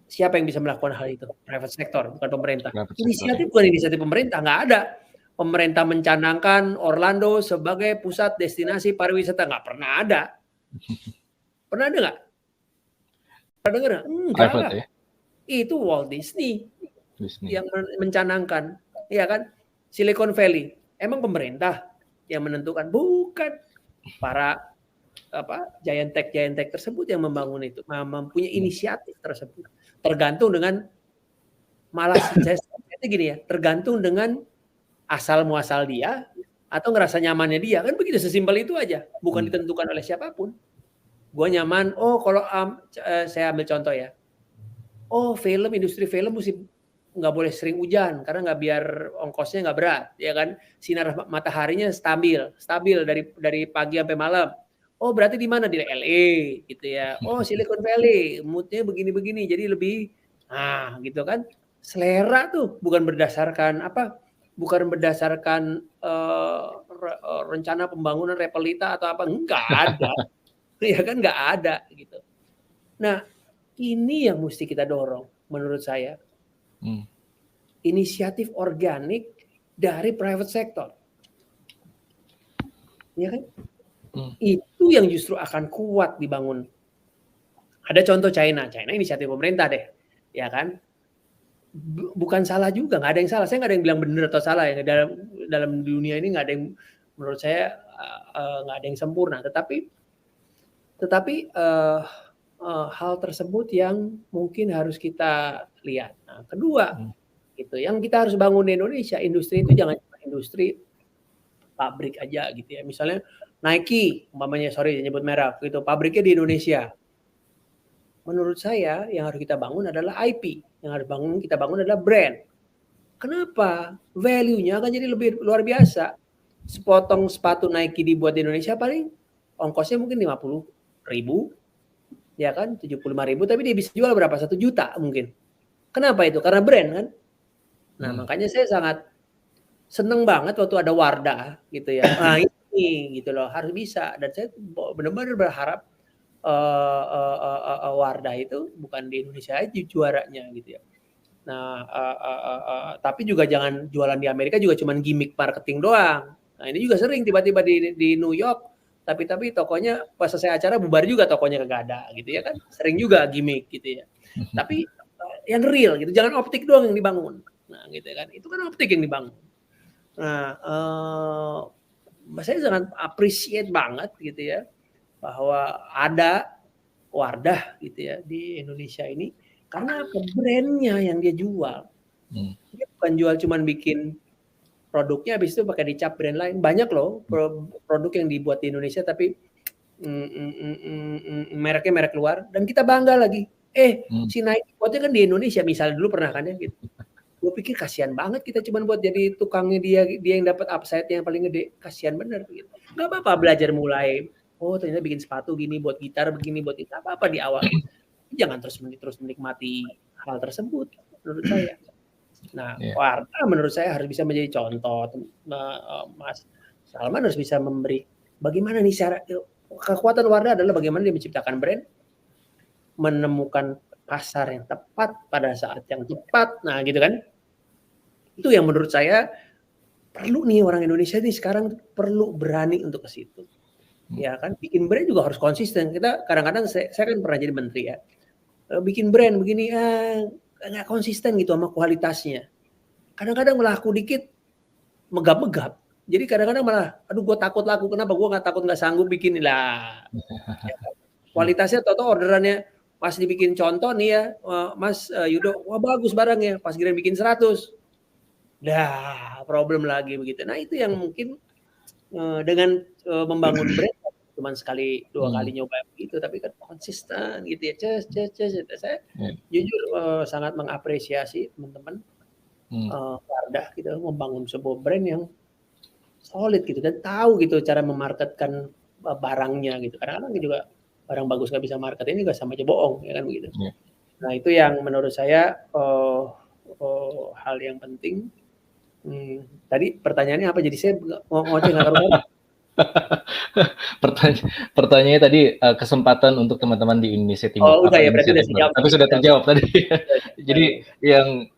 Speaker 5: siapa yang bisa melakukan hal itu? Private sector, bukan pemerintah. Inisiatif bukan inisiatif pemerintah, nggak ada. Pemerintah mencanangkan Orlando sebagai pusat destinasi pariwisata, nggak pernah ada. Pernah ada nggak? Pernah dengar nggak? Enggak. Ya? Itu Walt Disney yang mencanangkan, ya kan? Silicon Valley, emang pemerintah yang menentukan? Bukan. Para giant tech tersebut yang membangun itu, mempunyai inisiatif tersebut. Tergantung dengan gini ya, tergantung dengan asal muasal dia atau ngerasa nyamannya dia, kan begitu, sesimpel itu aja, bukan ditentukan oleh siapapun. Gue nyaman, kalau saya ambil contoh ya, industri film mesti nggak boleh sering hujan karena nggak, biar ongkosnya nggak berat, ya kan, sinar mataharinya stabil dari pagi sampai malam. Berarti di mana? Di LA gitu ya. Silicon Valley, moodnya begini-begini, jadi lebih, gitu kan. Selera tuh bukan berdasarkan rencana pembangunan Repelita atau apa, enggak ada. Ya kan, enggak ada gitu. Nah, ini yang mesti kita dorong menurut saya. Inisiatif organik dari private sector. Ya kan? Itu yang justru akan kuat dibangun. Ada contoh China inisiatif pemerintah deh, ya kan? Bukan salah juga, nggak ada yang salah. Saya nggak ada yang bilang benar atau salah ya. Dalam dunia ini nggak ada yang, menurut saya nggak ada yang sempurna. Tetapi hal tersebut yang mungkin harus kita lihat. Nah, kedua, gitu, yang kita harus bangun di Indonesia, industri itu jangan cuma industri pabrik aja gitu ya. Misalnya Nike, umpamanya, nyebut merek gitu, pabriknya di Indonesia. Menurut saya yang harus kita bangun adalah IP, yang harus kita bangun adalah brand. Kenapa? Value-nya akan jadi lebih luar biasa. Sepotong sepatu Nike dibuat di Indonesia paling ongkosnya mungkin 50.000, ya kan, 75.000, tapi dia bisa jual berapa? 1 juta mungkin. Kenapa itu? Karena brand kan. Nah, makanya saya sangat seneng banget waktu ada Wardah gitu ya. Nah, ini gitu loh, harus bisa. Dan saya benar-benar berharap Wardah itu bukan di Indonesia aja juaranya gitu ya. Nah, tapi juga jangan jualan di Amerika juga cuman gimmick marketing doang. Nah, ini juga sering tiba-tiba di New York, tapi tokonya pas selesai acara bubar juga, tokonya kagak ada gitu ya kan. Sering juga gimmick gitu ya. Tapi yang real gitu, jangan optik doang yang dibangun. Nah, gitu kan. Itu kan optik yang dibangun. Nah, saya sangat appreciate banget gitu ya, bahwa ada Wardah gitu ya di Indonesia ini, karena apa? Brandnya yang dia jual. Dia bukan jual cuman bikin produknya habis itu pakai dicap brand lain. Banyak loh produk yang dibuat di Indonesia tapi mereknya merek luar, dan kita bangga lagi. Si Nike buatnya kan di Indonesia, misalnya dulu pernah kan ya gitu. Gue pikir kasihan banget kita cuma buat jadi tukangnya dia yang dapat upside yang paling gede. Kasihan bener gitu. Gak apa-apa belajar mulai. Ternyata bikin sepatu gini, buat gitar begini, buat itu apa di awal. Jangan terus menikmati hal tersebut menurut saya. Nah, Wardah menurut saya harus bisa menjadi contoh. Mas Salman harus bisa memberi bagaimana nih kekuatan Wardah adalah bagaimana dia menciptakan brand, menemukan pasar yang tepat pada saat yang tepat. Nah, gitu kan. Itu yang menurut saya perlu nih, orang Indonesia nih sekarang perlu berani untuk ke situ. Ya kan, bikin brand juga harus konsisten. Kita kadang-kadang saya kan pernah jadi menteri ya. Bikin brand begini nggak konsisten gitu sama kualitasnya. Kadang-kadang laku dikit megap-megap. Jadi kadang-kadang malah gue takut laku. Kenapa? Gue nggak sanggup bikin lah. Kualitasnya atau orderannya pas dibikin contoh nih ya, Mas Yudo, wah bagus barangnya, pas kira bikin 100, problem lagi begitu. Nah, itu yang mungkin dengan membangun brand cuman sekali 2 kali nyoba gitu, tapi kan konsisten gitu ya. Saya jujur sangat mengapresiasi teman-teman Wardah gitu membangun sebuah brand yang solid gitu dan tahu gitu cara memarketkan barangnya gitu. Kadang-kadang juga barang bagus nggak bisa market ini juga sama aja bohong ya kan begitu. Nah itu yang menurut saya hal yang penting. Tadi pertanyaannya apa? Jadi saya ngoceh nggak karuan.
Speaker 2: Pertanyaannya tadi kesempatan untuk teman-teman di Indonesia Timur.
Speaker 5: Udah ya berarti udah dijawab.
Speaker 2: Tapi sudah terjawab tadi. Jadi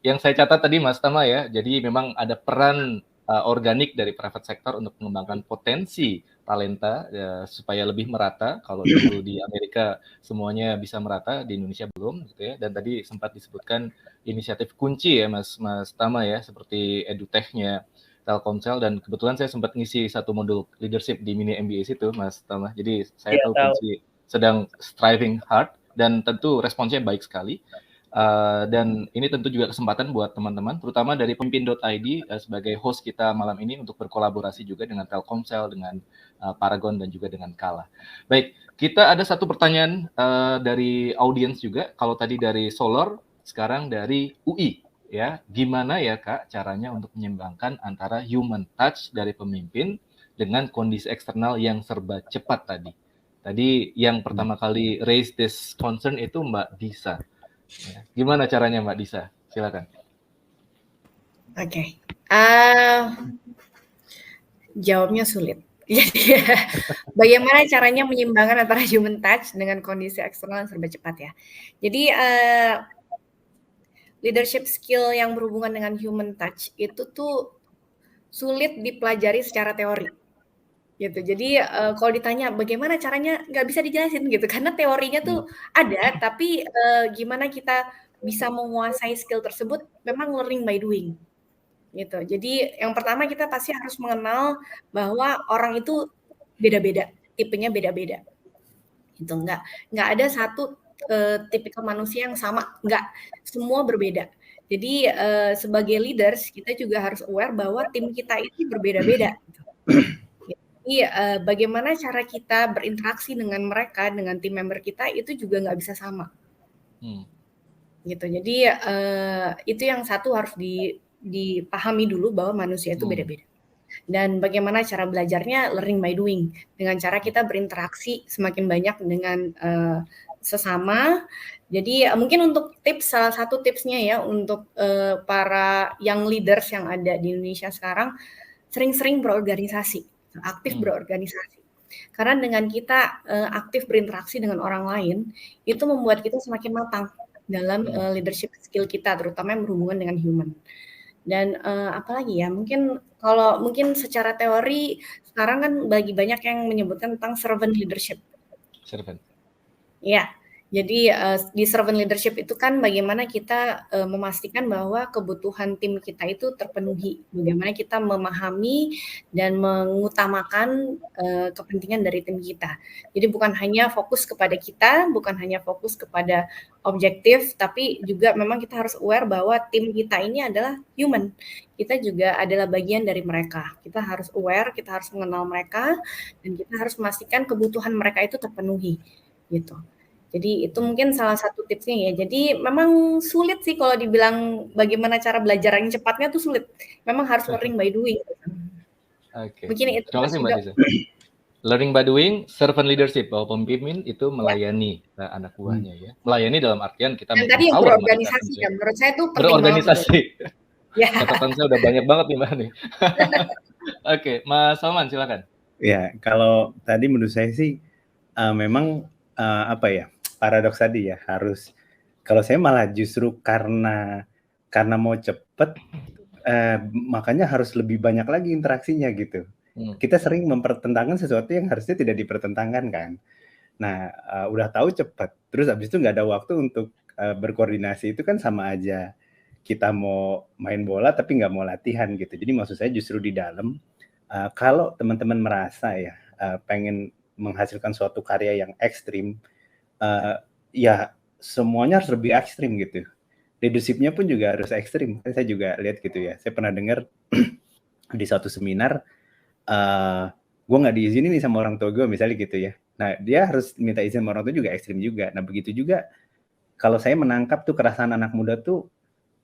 Speaker 2: yang saya catat tadi Mas Tama ya. Jadi memang ada peran organik dari private sector untuk mengembangkan potensi talenta supaya lebih merata. Kalau dulu di Amerika semuanya bisa merata, di Indonesia belum gitu ya. Dan tadi sempat disebutkan inisiatif kunci ya Mas Tama ya, seperti edutech-nya Telkomsel, dan kebetulan saya sempat ngisi satu modul leadership di mini MBA situ Mas Tama. Jadi saya tahu kunci sedang striving hard dan tentu responsnya baik sekali. Dan ini tentu juga kesempatan buat teman-teman, terutama dari pemimpin.id sebagai host kita malam ini untuk berkolaborasi juga dengan Telkomsel, dengan Paragon, dan juga dengan Kala. Baik, kita ada satu pertanyaan dari audiens juga. Kalau tadi dari Solar, sekarang dari UI. Ya, gimana ya Kak caranya untuk menyeimbangkan antara human touch dari pemimpin dengan kondisi eksternal yang serba cepat tadi? Tadi yang pertama kali raise this concern itu Mbak Disa. Ya. Gimana caranya Mbak Disa? Silakan.
Speaker 4: Oke. Jawabnya sulit. Jadi bagaimana caranya menyeimbangkan antara human touch dengan kondisi eksternal yang serba cepat ya. Jadi leadership skill yang berhubungan dengan human touch itu tuh sulit dipelajari secara teori. Gitu. Jadi kalau ditanya bagaimana caranya, nggak bisa dijelasin gitu karena teorinya tuh ada, tapi gimana kita bisa menguasai skill tersebut memang learning by doing gitu. Jadi yang pertama kita pasti harus mengenal bahwa orang itu beda-beda, tipenya beda-beda gitu. Nggak ada satu tipikal manusia yang sama, nggak, semua berbeda. Jadi sebagai leaders kita juga harus aware bahwa tim kita ini berbeda-beda gitu. Bagaimana cara kita berinteraksi dengan mereka, dengan tim member kita itu juga nggak bisa sama. Gitu. Jadi itu yang satu harus dipahami dulu bahwa manusia itu beda-beda. Dan bagaimana cara belajarnya learning by doing, dengan cara kita berinteraksi semakin banyak dengan sesama. Jadi mungkin untuk tips, salah satu tipsnya ya untuk para young leaders yang ada di Indonesia sekarang, sering-sering berorganisasi. Aktif berorganisasi. Karena dengan kita aktif berinteraksi dengan orang lain, itu membuat kita semakin matang dalam leadership skill kita, terutama yang berhubungan dengan human. Dan apalagi ya, mungkin secara teori sekarang kan bagi banyak yang menyebutkan tentang servant leadership.
Speaker 2: Servant.
Speaker 4: Ya. Jadi di servant leadership itu kan bagaimana kita memastikan bahwa kebutuhan tim kita itu terpenuhi. Bagaimana kita memahami dan mengutamakan kepentingan dari tim kita. Jadi bukan hanya fokus kepada kita, bukan hanya fokus kepada objektif, tapi juga memang kita harus aware bahwa tim kita ini adalah human. Kita juga adalah bagian dari mereka. Kita harus aware, kita harus mengenal mereka, dan kita harus memastikan kebutuhan mereka itu terpenuhi. Gitu. Jadi itu mungkin salah satu tipsnya ya. Jadi memang sulit sih kalau dibilang bagaimana cara belajar yang cepatnya tuh sulit. Memang harus learning by doing.
Speaker 2: Oke.
Speaker 4: Mungkin itu.
Speaker 2: Terima kasih Mbak Disa. Learning by doing, servant leadership, bahwa pemimpin itu melayani anak buahnya ya. Melayani dalam artian kita
Speaker 4: dan tadi yang berorganisasi ya, menurut saya itu penting
Speaker 2: berorganisasi.
Speaker 4: Ya.
Speaker 2: Catatan saya udah banyak banget nih Mbak nih. Oke, Mas Salman silakan.
Speaker 3: Ya, kalau tadi menurut saya sih memang paradoks tadi ya, harus, kalau saya malah justru karena mau cepet makanya harus lebih banyak lagi interaksinya gitu. Kita sering mempertentangkan sesuatu yang harusnya tidak dipertentangkan kan. Nah, udah tahu cepet, terus habis itu nggak ada waktu untuk berkoordinasi, itu kan sama aja kita mau main bola tapi nggak mau latihan gitu. Jadi maksud saya justru di dalam, kalau teman-teman merasa ya pengen menghasilkan suatu karya yang ekstrim, ya semuanya harus lebih ekstrim gitu. Leadership-nya pun juga harus ekstrim. Saya juga lihat gitu ya. Saya pernah dengar di satu seminar gue nggak diizinin nih sama orang tua gue misalnya gitu ya. Nah dia harus minta izin sama orang tua juga ekstrim juga. Nah begitu juga kalau saya menangkap tuh keresahan anak muda tuh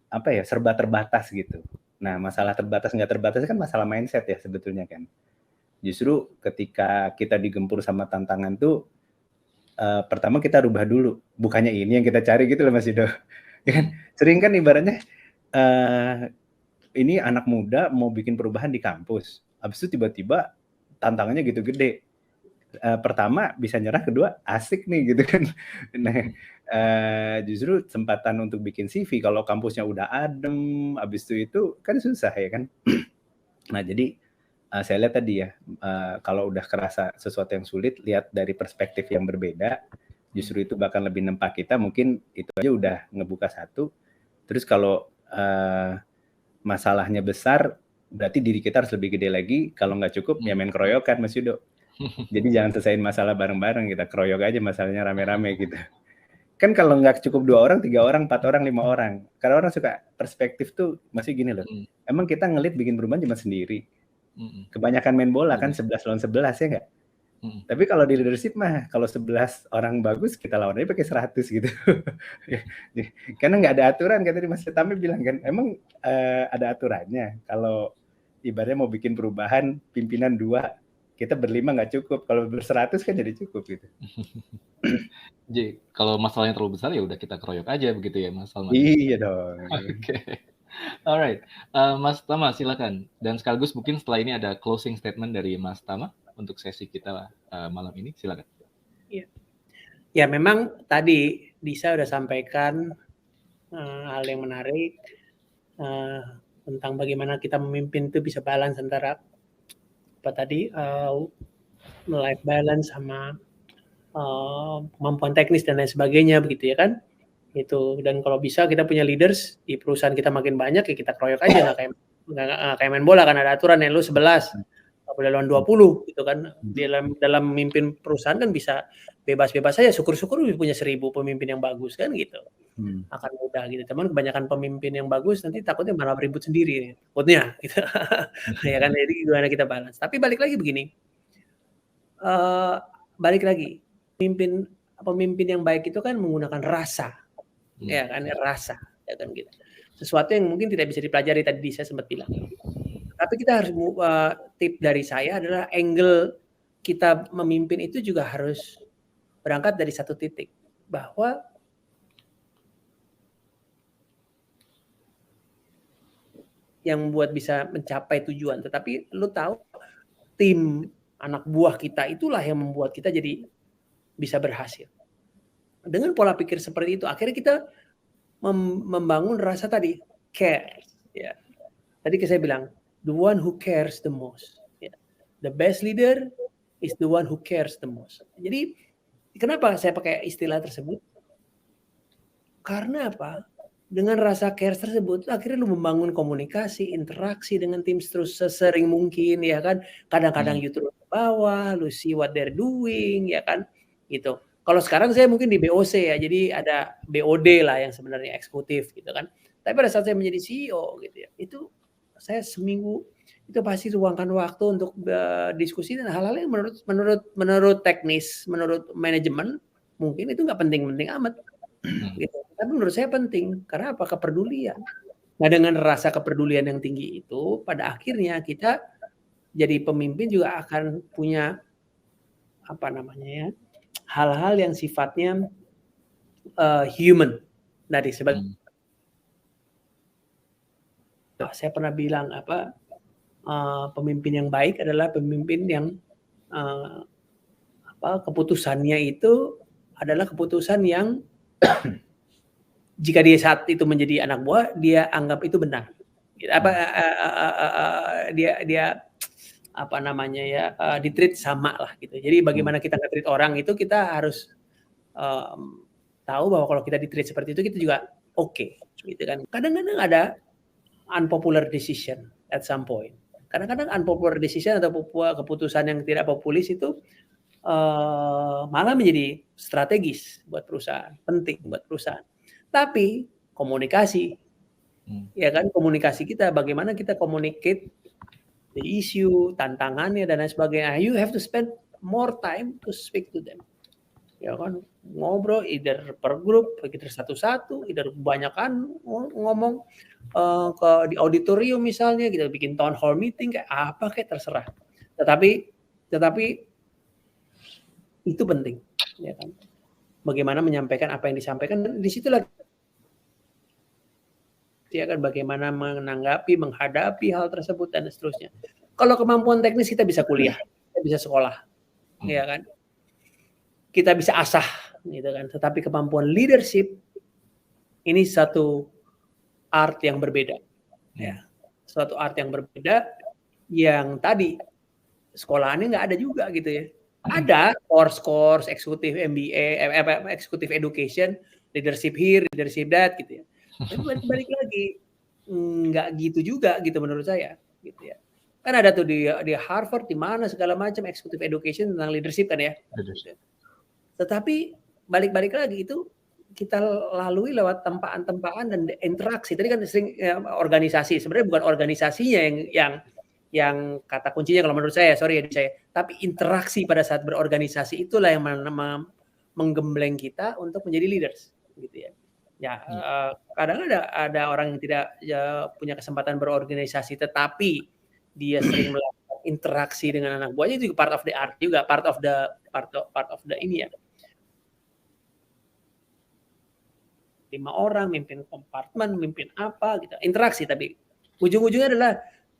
Speaker 3: apa ya, serba terbatas gitu. Nah masalah terbatas nggak terbatas kan masalah mindset ya sebetulnya kan. Justru ketika kita digempur sama tantangan tuh pertama kita rubah dulu, bukannya ini yang kita cari gitu loh Mas Yudo. Kan sering kan ibaratnya ini anak muda mau bikin perubahan di kampus, habis itu tiba-tiba tantangannya gitu gede. Pertama bisa nyerah, kedua asik nih gitu kan. Nah, justru kesempatan untuk bikin CV kalau kampusnya udah adem, habis itu kan susah ya kan. Nah jadi saya lihat tadi ya, kalau udah kerasa sesuatu yang sulit, lihat dari perspektif yang berbeda, justru itu bahkan lebih nempa kita, mungkin itu aja udah ngebuka satu. Terus kalau masalahnya besar, berarti diri kita harus lebih gede lagi. Kalau nggak cukup, ya main keroyokan Mas Yudo. Jadi jangan selesaiin masalah bareng-bareng, kita keroyok aja masalahnya rame-rame gitu. Kan kalau nggak cukup 2 orang, 3 orang, 4 orang, 5 orang. Karena orang suka perspektif tuh masih gini loh. Emang kita ngelit bikin perubahan cuma sendiri. Kebanyakan main bola kan 11 lawan 11 ya nggak? Tapi kalau di leadership mah kalau 11 orang bagus kita lawan aja pakai 100 gitu. Karena nggak ada aturan kan tadi Mas Tami bilang kan. Emang ada aturannya. Kalau ibaratnya mau bikin perubahan pimpinan 2, kita berlima nggak cukup. Kalau ber-100 kan jadi cukup gitu.
Speaker 2: Jadi kalau masalahnya terlalu besar ya udah kita keroyok aja begitu ya Mas Salman.
Speaker 3: Iya dong.
Speaker 2: Oke. Alright, Mas Tama silakan. Dan sekaligus mungkin setelah ini ada closing statement dari Mas Tama untuk sesi kita malam ini, silakan.
Speaker 5: Iya. Ya memang tadi Disa udah sampaikan hal yang menarik tentang bagaimana kita memimpin itu bisa balance antara apa tadi life balance sama kemampuan teknis dan lain sebagainya begitu ya kan. Itu dan kalau bisa kita punya leaders di perusahaan kita makin banyak ya kita keroyok aja nggak kayak main bola kan ada aturan yang lu 11 nggak boleh lawan 20 gitu kan dalam memimpin perusahaan kan bisa bebas-bebas saja syukur-syukur punya 1000 pemimpin yang bagus kan gitu akan mudah gitu teman kebanyakan pemimpin yang bagus nanti takutnya malah ribut sendiri takutnya gitu ya kan jadi gimana kita balance tapi balik lagi begini pemimpin yang baik itu kan menggunakan rasa ya kan rasa ya kan gitu sesuatu yang mungkin tidak bisa dipelajari tadi saya sempat bilang tapi kita harus tip dari saya adalah angle kita memimpin itu juga harus berangkat dari satu titik bahwa yang membuat bisa mencapai tujuan tetapi lu tahu tim anak buah kita itulah yang membuat kita jadi bisa berhasil. Dengan pola pikir seperti itu, akhirnya kita membangun rasa tadi, care. Ya. Tadi saya bilang, the one who cares the most. Ya. The best leader is the one who cares the most. Jadi, kenapa saya pakai istilah tersebut? Karena apa? Dengan rasa care tersebut, akhirnya lu membangun komunikasi, interaksi dengan tim terus sesering mungkin, ya kan? Kadang-kadang you turun ke bawah, lu see what they're doing, ya kan? Gitu. Kalau sekarang saya mungkin di BOC ya, jadi ada BOD lah yang sebenarnya eksekutif gitu kan. Tapi pada saat saya menjadi CEO gitu ya, itu saya seminggu itu pasti luangkan waktu untuk diskusi dan hal-hal yang menurut teknis, menurut manajemen mungkin itu nggak penting-penting amat. Gitu. Tapi menurut saya penting karena apa kepedulian. Nah dengan rasa kepedulian yang tinggi itu, pada akhirnya kita jadi pemimpin juga akan punya apa namanya ya? Hal-hal yang sifatnya human dari saya pernah bilang pemimpin yang baik adalah pemimpin yang keputusannya itu adalah keputusan yang jika dia saat itu menjadi anak buah dia anggap itu benar dia apa namanya ya ditreat sama lah gitu. Jadi bagaimana kita nge-treat orang itu kita harus tahu bahwa kalau kita ditreat seperti itu kita juga oke gitu kan. Kadang-kadang ada unpopular decision at some point. Kadang-kadang unpopular decision atau keputusan yang tidak populis itu malah menjadi strategis buat perusahaan, penting buat perusahaan. Tapi komunikasi ya kan komunikasi kita bagaimana kita communicate the issue, tantangannya dan lain sebagainya. You have to spend more time to speak to them. Ya kan, ngobrol either per grup, either satu-satu, either kebanyakan ngomong di auditorium misalnya, kita bikin town hall meeting kayak apa kayak terserah. Tetapi itu penting, ya kan. Bagaimana menyampaikan apa yang disampaikan, dan di situlah ya kan, bagaimana menghadapi hal tersebut dan seterusnya. Kalau kemampuan teknis kita bisa kuliah, kita bisa sekolah, ya kan. Kita bisa asah, gitu kan. Tetapi kemampuan leadership ini satu art yang berbeda, ya. Suatu art yang berbeda yang tadi sekolahannya nggak ada juga gitu ya. Ada course eksekutif MBA, eksekutif education, leadership here, leadership that gitu ya. Tapi balik lagi nggak gitu juga gitu menurut saya, gitu ya. Kan ada tuh di Harvard di mana segala macam eksekutif education tentang leadership kan ya. Tetapi balik lagi itu kita lalui lewat tempaan-tempaan dan interaksi. Tadi kan sering organisasi, sebenarnya bukan organisasinya yang kata kuncinya kalau menurut saya, tapi interaksi pada saat berorganisasi itulah yang menggembleng kita untuk menjadi leaders, gitu ya. Ya, kadang ada orang yang tidak punya kesempatan berorganisasi, tetapi dia sering melakukan interaksi dengan anak buahnya, itu part of the art juga, part of the ini ya. 5 orang mimpin kompartemen, mimpin apa gitu, interaksi, tapi ujung-ujungnya adalah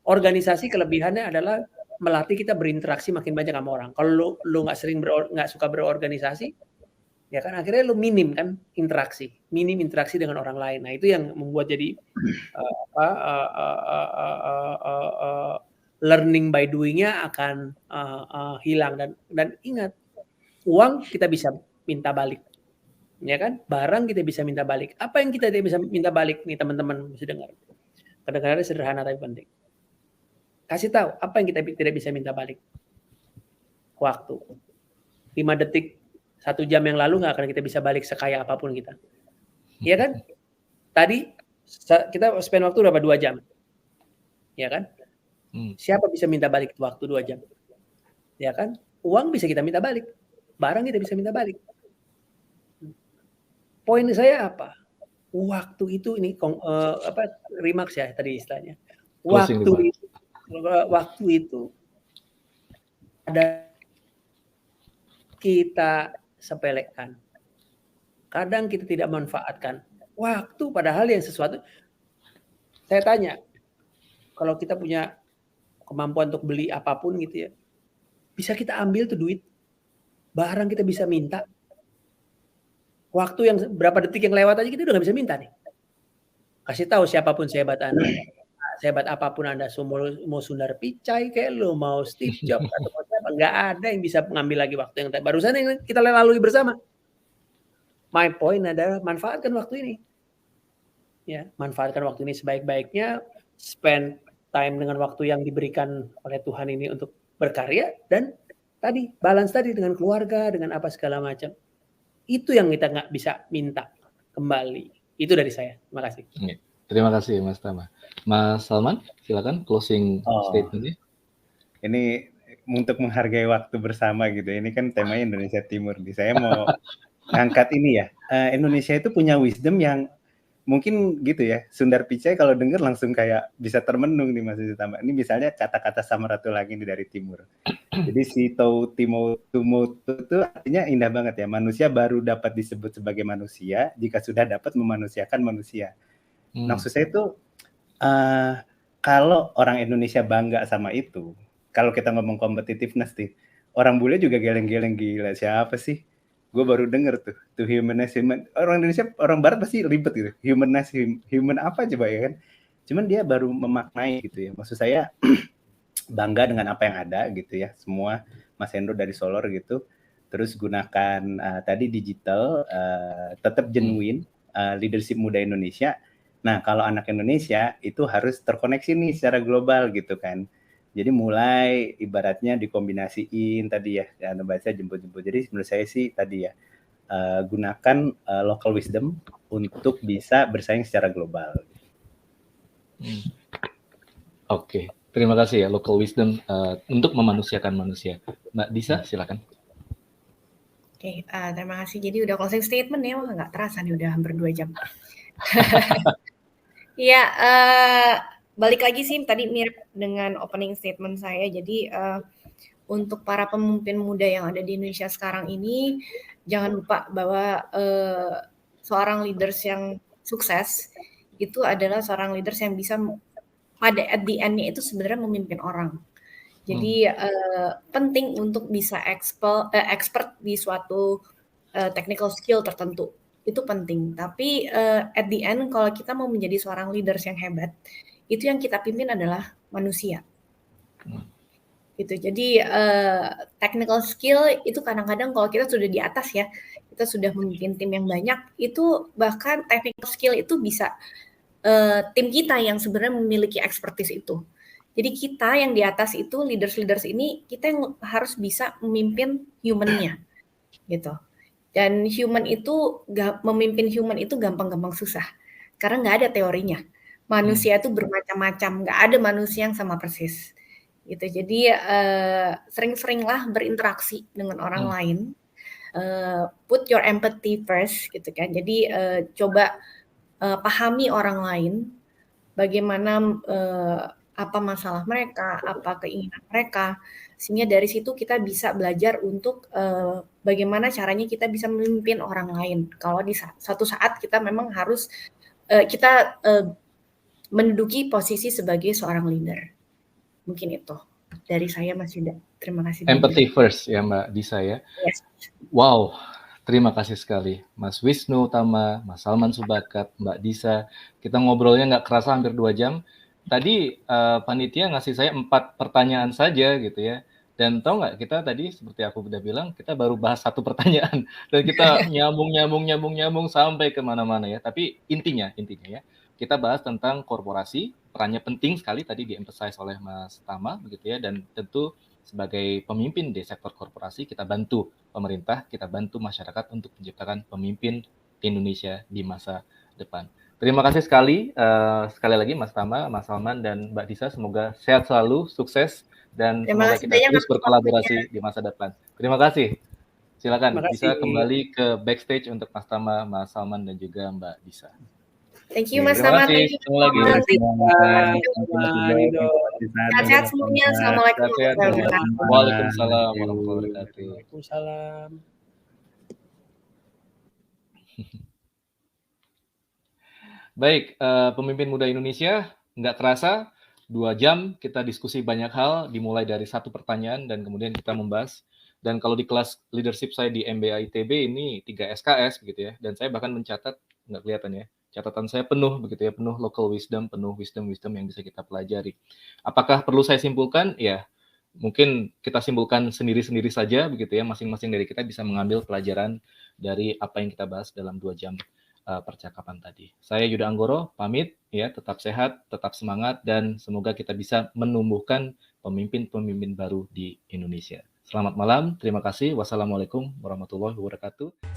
Speaker 5: organisasi. Kelebihannya adalah melatih kita berinteraksi makin banyak sama orang. Kalau lu nggak suka berorganisasi, ya kan akhirnya lu minim interaksi dengan orang lain. Nah itu yang membuat jadi learning by doing-nya akan hilang. Dan ingat, uang kita bisa minta balik, ya kan? Barang kita bisa minta balik. Apa yang kita tidak bisa minta balik nih teman-teman mesti dengar. Kedengarannya sederhana tapi penting. Kasih tahu apa yang kita tidak bisa minta balik. Waktu. 5 detik, 1 jam yang lalu nggak akan kita bisa balik sekaya apapun kita. Iya kan? Tadi kita spend waktu berapa? 2 jam. Ya kan? Siapa bisa minta balik waktu 2 jam? Ya kan? Uang bisa kita minta balik. Barang kita bisa minta balik. Poin saya apa? Waktu itu ini remarks ya tadi istilahnya. Waktu itu ada kita sepelekan. Kadang kita tidak manfaatkan waktu, padahal yang sesuatu. Saya tanya, kalau kita punya kemampuan untuk beli apapun gitu ya, bisa kita ambil tuh duit, barang kita bisa minta. Waktu yang berapa detik yang lewat aja kita udah nggak bisa minta nih. Kasih tahu siapapun sehebat Anda, sehebat apapun Anda, mau Sundar Pichai kayak lo, mau Steve Jobs atau mau siapa, nggak ada yang bisa mengambil lagi waktu yang barusan yang kita lalui bersama. My point adalah manfaatkan waktu ini. Ya, manfaatkan waktu ini sebaik-baiknya, spend time dengan waktu yang diberikan oleh Tuhan ini untuk berkarya, dan tadi balance tadi dengan keluarga, dengan apa segala macam. Itu yang kita nggak bisa minta kembali. Itu dari saya. Terima kasih.
Speaker 2: Terima kasih Mas Tama. Mas Salman, silakan closing statement-nya.
Speaker 3: Ini untuk menghargai waktu bersama gitu. Ini kan temanya Indonesia Timur. Saya mau ngangkat ini ya. Indonesia itu punya wisdom yang mungkin gitu ya. Sundar Pichai kalau dengar langsung kayak bisa termenung nih Mas Tama. Ini misalnya kata-kata Samratulangi dari timur. Jadi si Tumoto itu artinya indah banget ya. Manusia baru dapat disebut sebagai manusia jika sudah dapat memanusiakan manusia. Maksud saya itu kalau orang Indonesia bangga sama itu, kalau kita ngomong competitiveness nih, orang bule juga geleng-geleng, gila siapa sih? Gue baru denger tuh humanness. Orang Indonesia, orang Barat pasti ribet gitu. Humanness, human apa coba ya kan? Cuman dia baru memaknai gitu ya. Maksud saya bangga dengan apa yang ada gitu ya. Semua Mas Hendro dari Solor gitu. Terus gunakan tadi digital, tetap genuine, leadership muda Indonesia. Nah, kalau anak Indonesia itu harus terkoneksi nih secara global gitu kan. Jadi mulai ibaratnya dikombinasiin tadi ya, bahasa jemput-jemput. Jadi menurut saya sih tadi ya, gunakan local wisdom untuk bisa bersaing secara global.
Speaker 2: Oke, Terima kasih ya, local wisdom untuk memanusiakan manusia. Mbak Disa, silakan.
Speaker 4: Oke, terima kasih. Jadi udah closing statement ya, wah nggak terasa nih udah hampir 2 jam. Iya, balik lagi sih tadi mirip dengan opening statement saya. Jadi untuk para pemimpin muda yang ada di Indonesia sekarang ini, jangan lupa bahwa seorang leaders yang sukses itu adalah seorang leaders yang bisa pada at the end-nya itu sebenarnya memimpin orang. Jadi penting untuk bisa expert di suatu technical skill tertentu. Itu penting. Tapi at the end kalau kita mau menjadi seorang leaders yang hebat, itu yang kita pimpin adalah manusia. Gitu. Jadi technical skill itu kadang-kadang kalau kita sudah di atas ya, kita sudah memimpin tim yang banyak, itu bahkan technical skill itu bisa tim kita yang sebenarnya memiliki expertise itu. Jadi kita yang di atas itu leaders ini kita yang harus bisa memimpin human-nya gitu. Dan memimpin human itu gampang-gampang susah karena nggak ada teorinya. Manusia itu bermacam-macam, nggak ada manusia yang sama persis gitu. Jadi sering-seringlah berinteraksi dengan orang lain. Put your empathy first gitu kan. Jadi coba pahami orang lain, bagaimana apa masalah mereka, apa keinginan mereka, sehingga dari situ kita bisa belajar untuk bagaimana caranya kita bisa memimpin orang lain. Kalau di satu saat kita memang harus kita menduduki posisi sebagai seorang leader. Mungkin itu dari saya, Mas Yuda. Terima kasih.
Speaker 2: Empathy first ya Mbak Disa ya.
Speaker 4: Yes.
Speaker 2: Wow, terima kasih sekali Mas Wisnu Tama, Mas Salman Subakat, Mbak Disa. Kita ngobrolnya nggak kerasa hampir 2 jam. Tadi panitia ngasih saya 4 pertanyaan saja gitu ya. Dan tahu nggak, kita tadi seperti aku udah bilang, kita baru bahas 1 pertanyaan. Dan kita nyambung sampai kemana-mana ya. Tapi intinya ya, kita bahas tentang korporasi, perannya penting sekali tadi di-emphasize oleh Mas Tama begitu ya. Dan tentu sebagai pemimpin di sektor korporasi, kita bantu pemerintah, kita bantu masyarakat untuk menciptakan pemimpin Indonesia di masa depan. Terima kasih sekali lagi Mas Tama, Mas Salman, dan Mbak Disa. Semoga sehat selalu, sukses, dan semoga kita terus berkolaborasi di masa depan. Terima kasih. Silakan bisa kembali ke backstage untuk Mas Tama, Mas Salman, dan juga Mbak Disa.
Speaker 4: Thank you Mas Tama.
Speaker 2: Terima kasih lagi.
Speaker 4: Sehat-sehat semuanya. Assalamualaikum warahmatullahi wabarakatuh.
Speaker 2: Waalaikumsalam warahmatullahi wabarakatuh.
Speaker 5: Waalaikumsalam.
Speaker 2: Baik, pemimpin muda Indonesia, nggak kerasa 2 jam kita diskusi banyak hal, dimulai dari 1 pertanyaan dan kemudian kita membahas. Dan kalau di kelas leadership saya di MBA ITB ini 3 SKS begitu ya, dan saya bahkan mencatat, nggak kelihatan ya, catatan saya penuh begitu ya, penuh local wisdom, penuh wisdom yang bisa kita pelajari. Apakah perlu saya simpulkan? Ya, mungkin kita simpulkan sendiri-sendiri saja begitu ya, masing-masing dari kita bisa mengambil pelajaran dari apa yang kita bahas dalam 2 jam percakapan tadi. Saya Yuda Anggoro, pamit ya, tetap sehat, tetap semangat, dan semoga kita bisa menumbuhkan pemimpin-pemimpin baru di Indonesia. Selamat malam, terima kasih. Wassalamualaikum warahmatullahi wabarakatuh.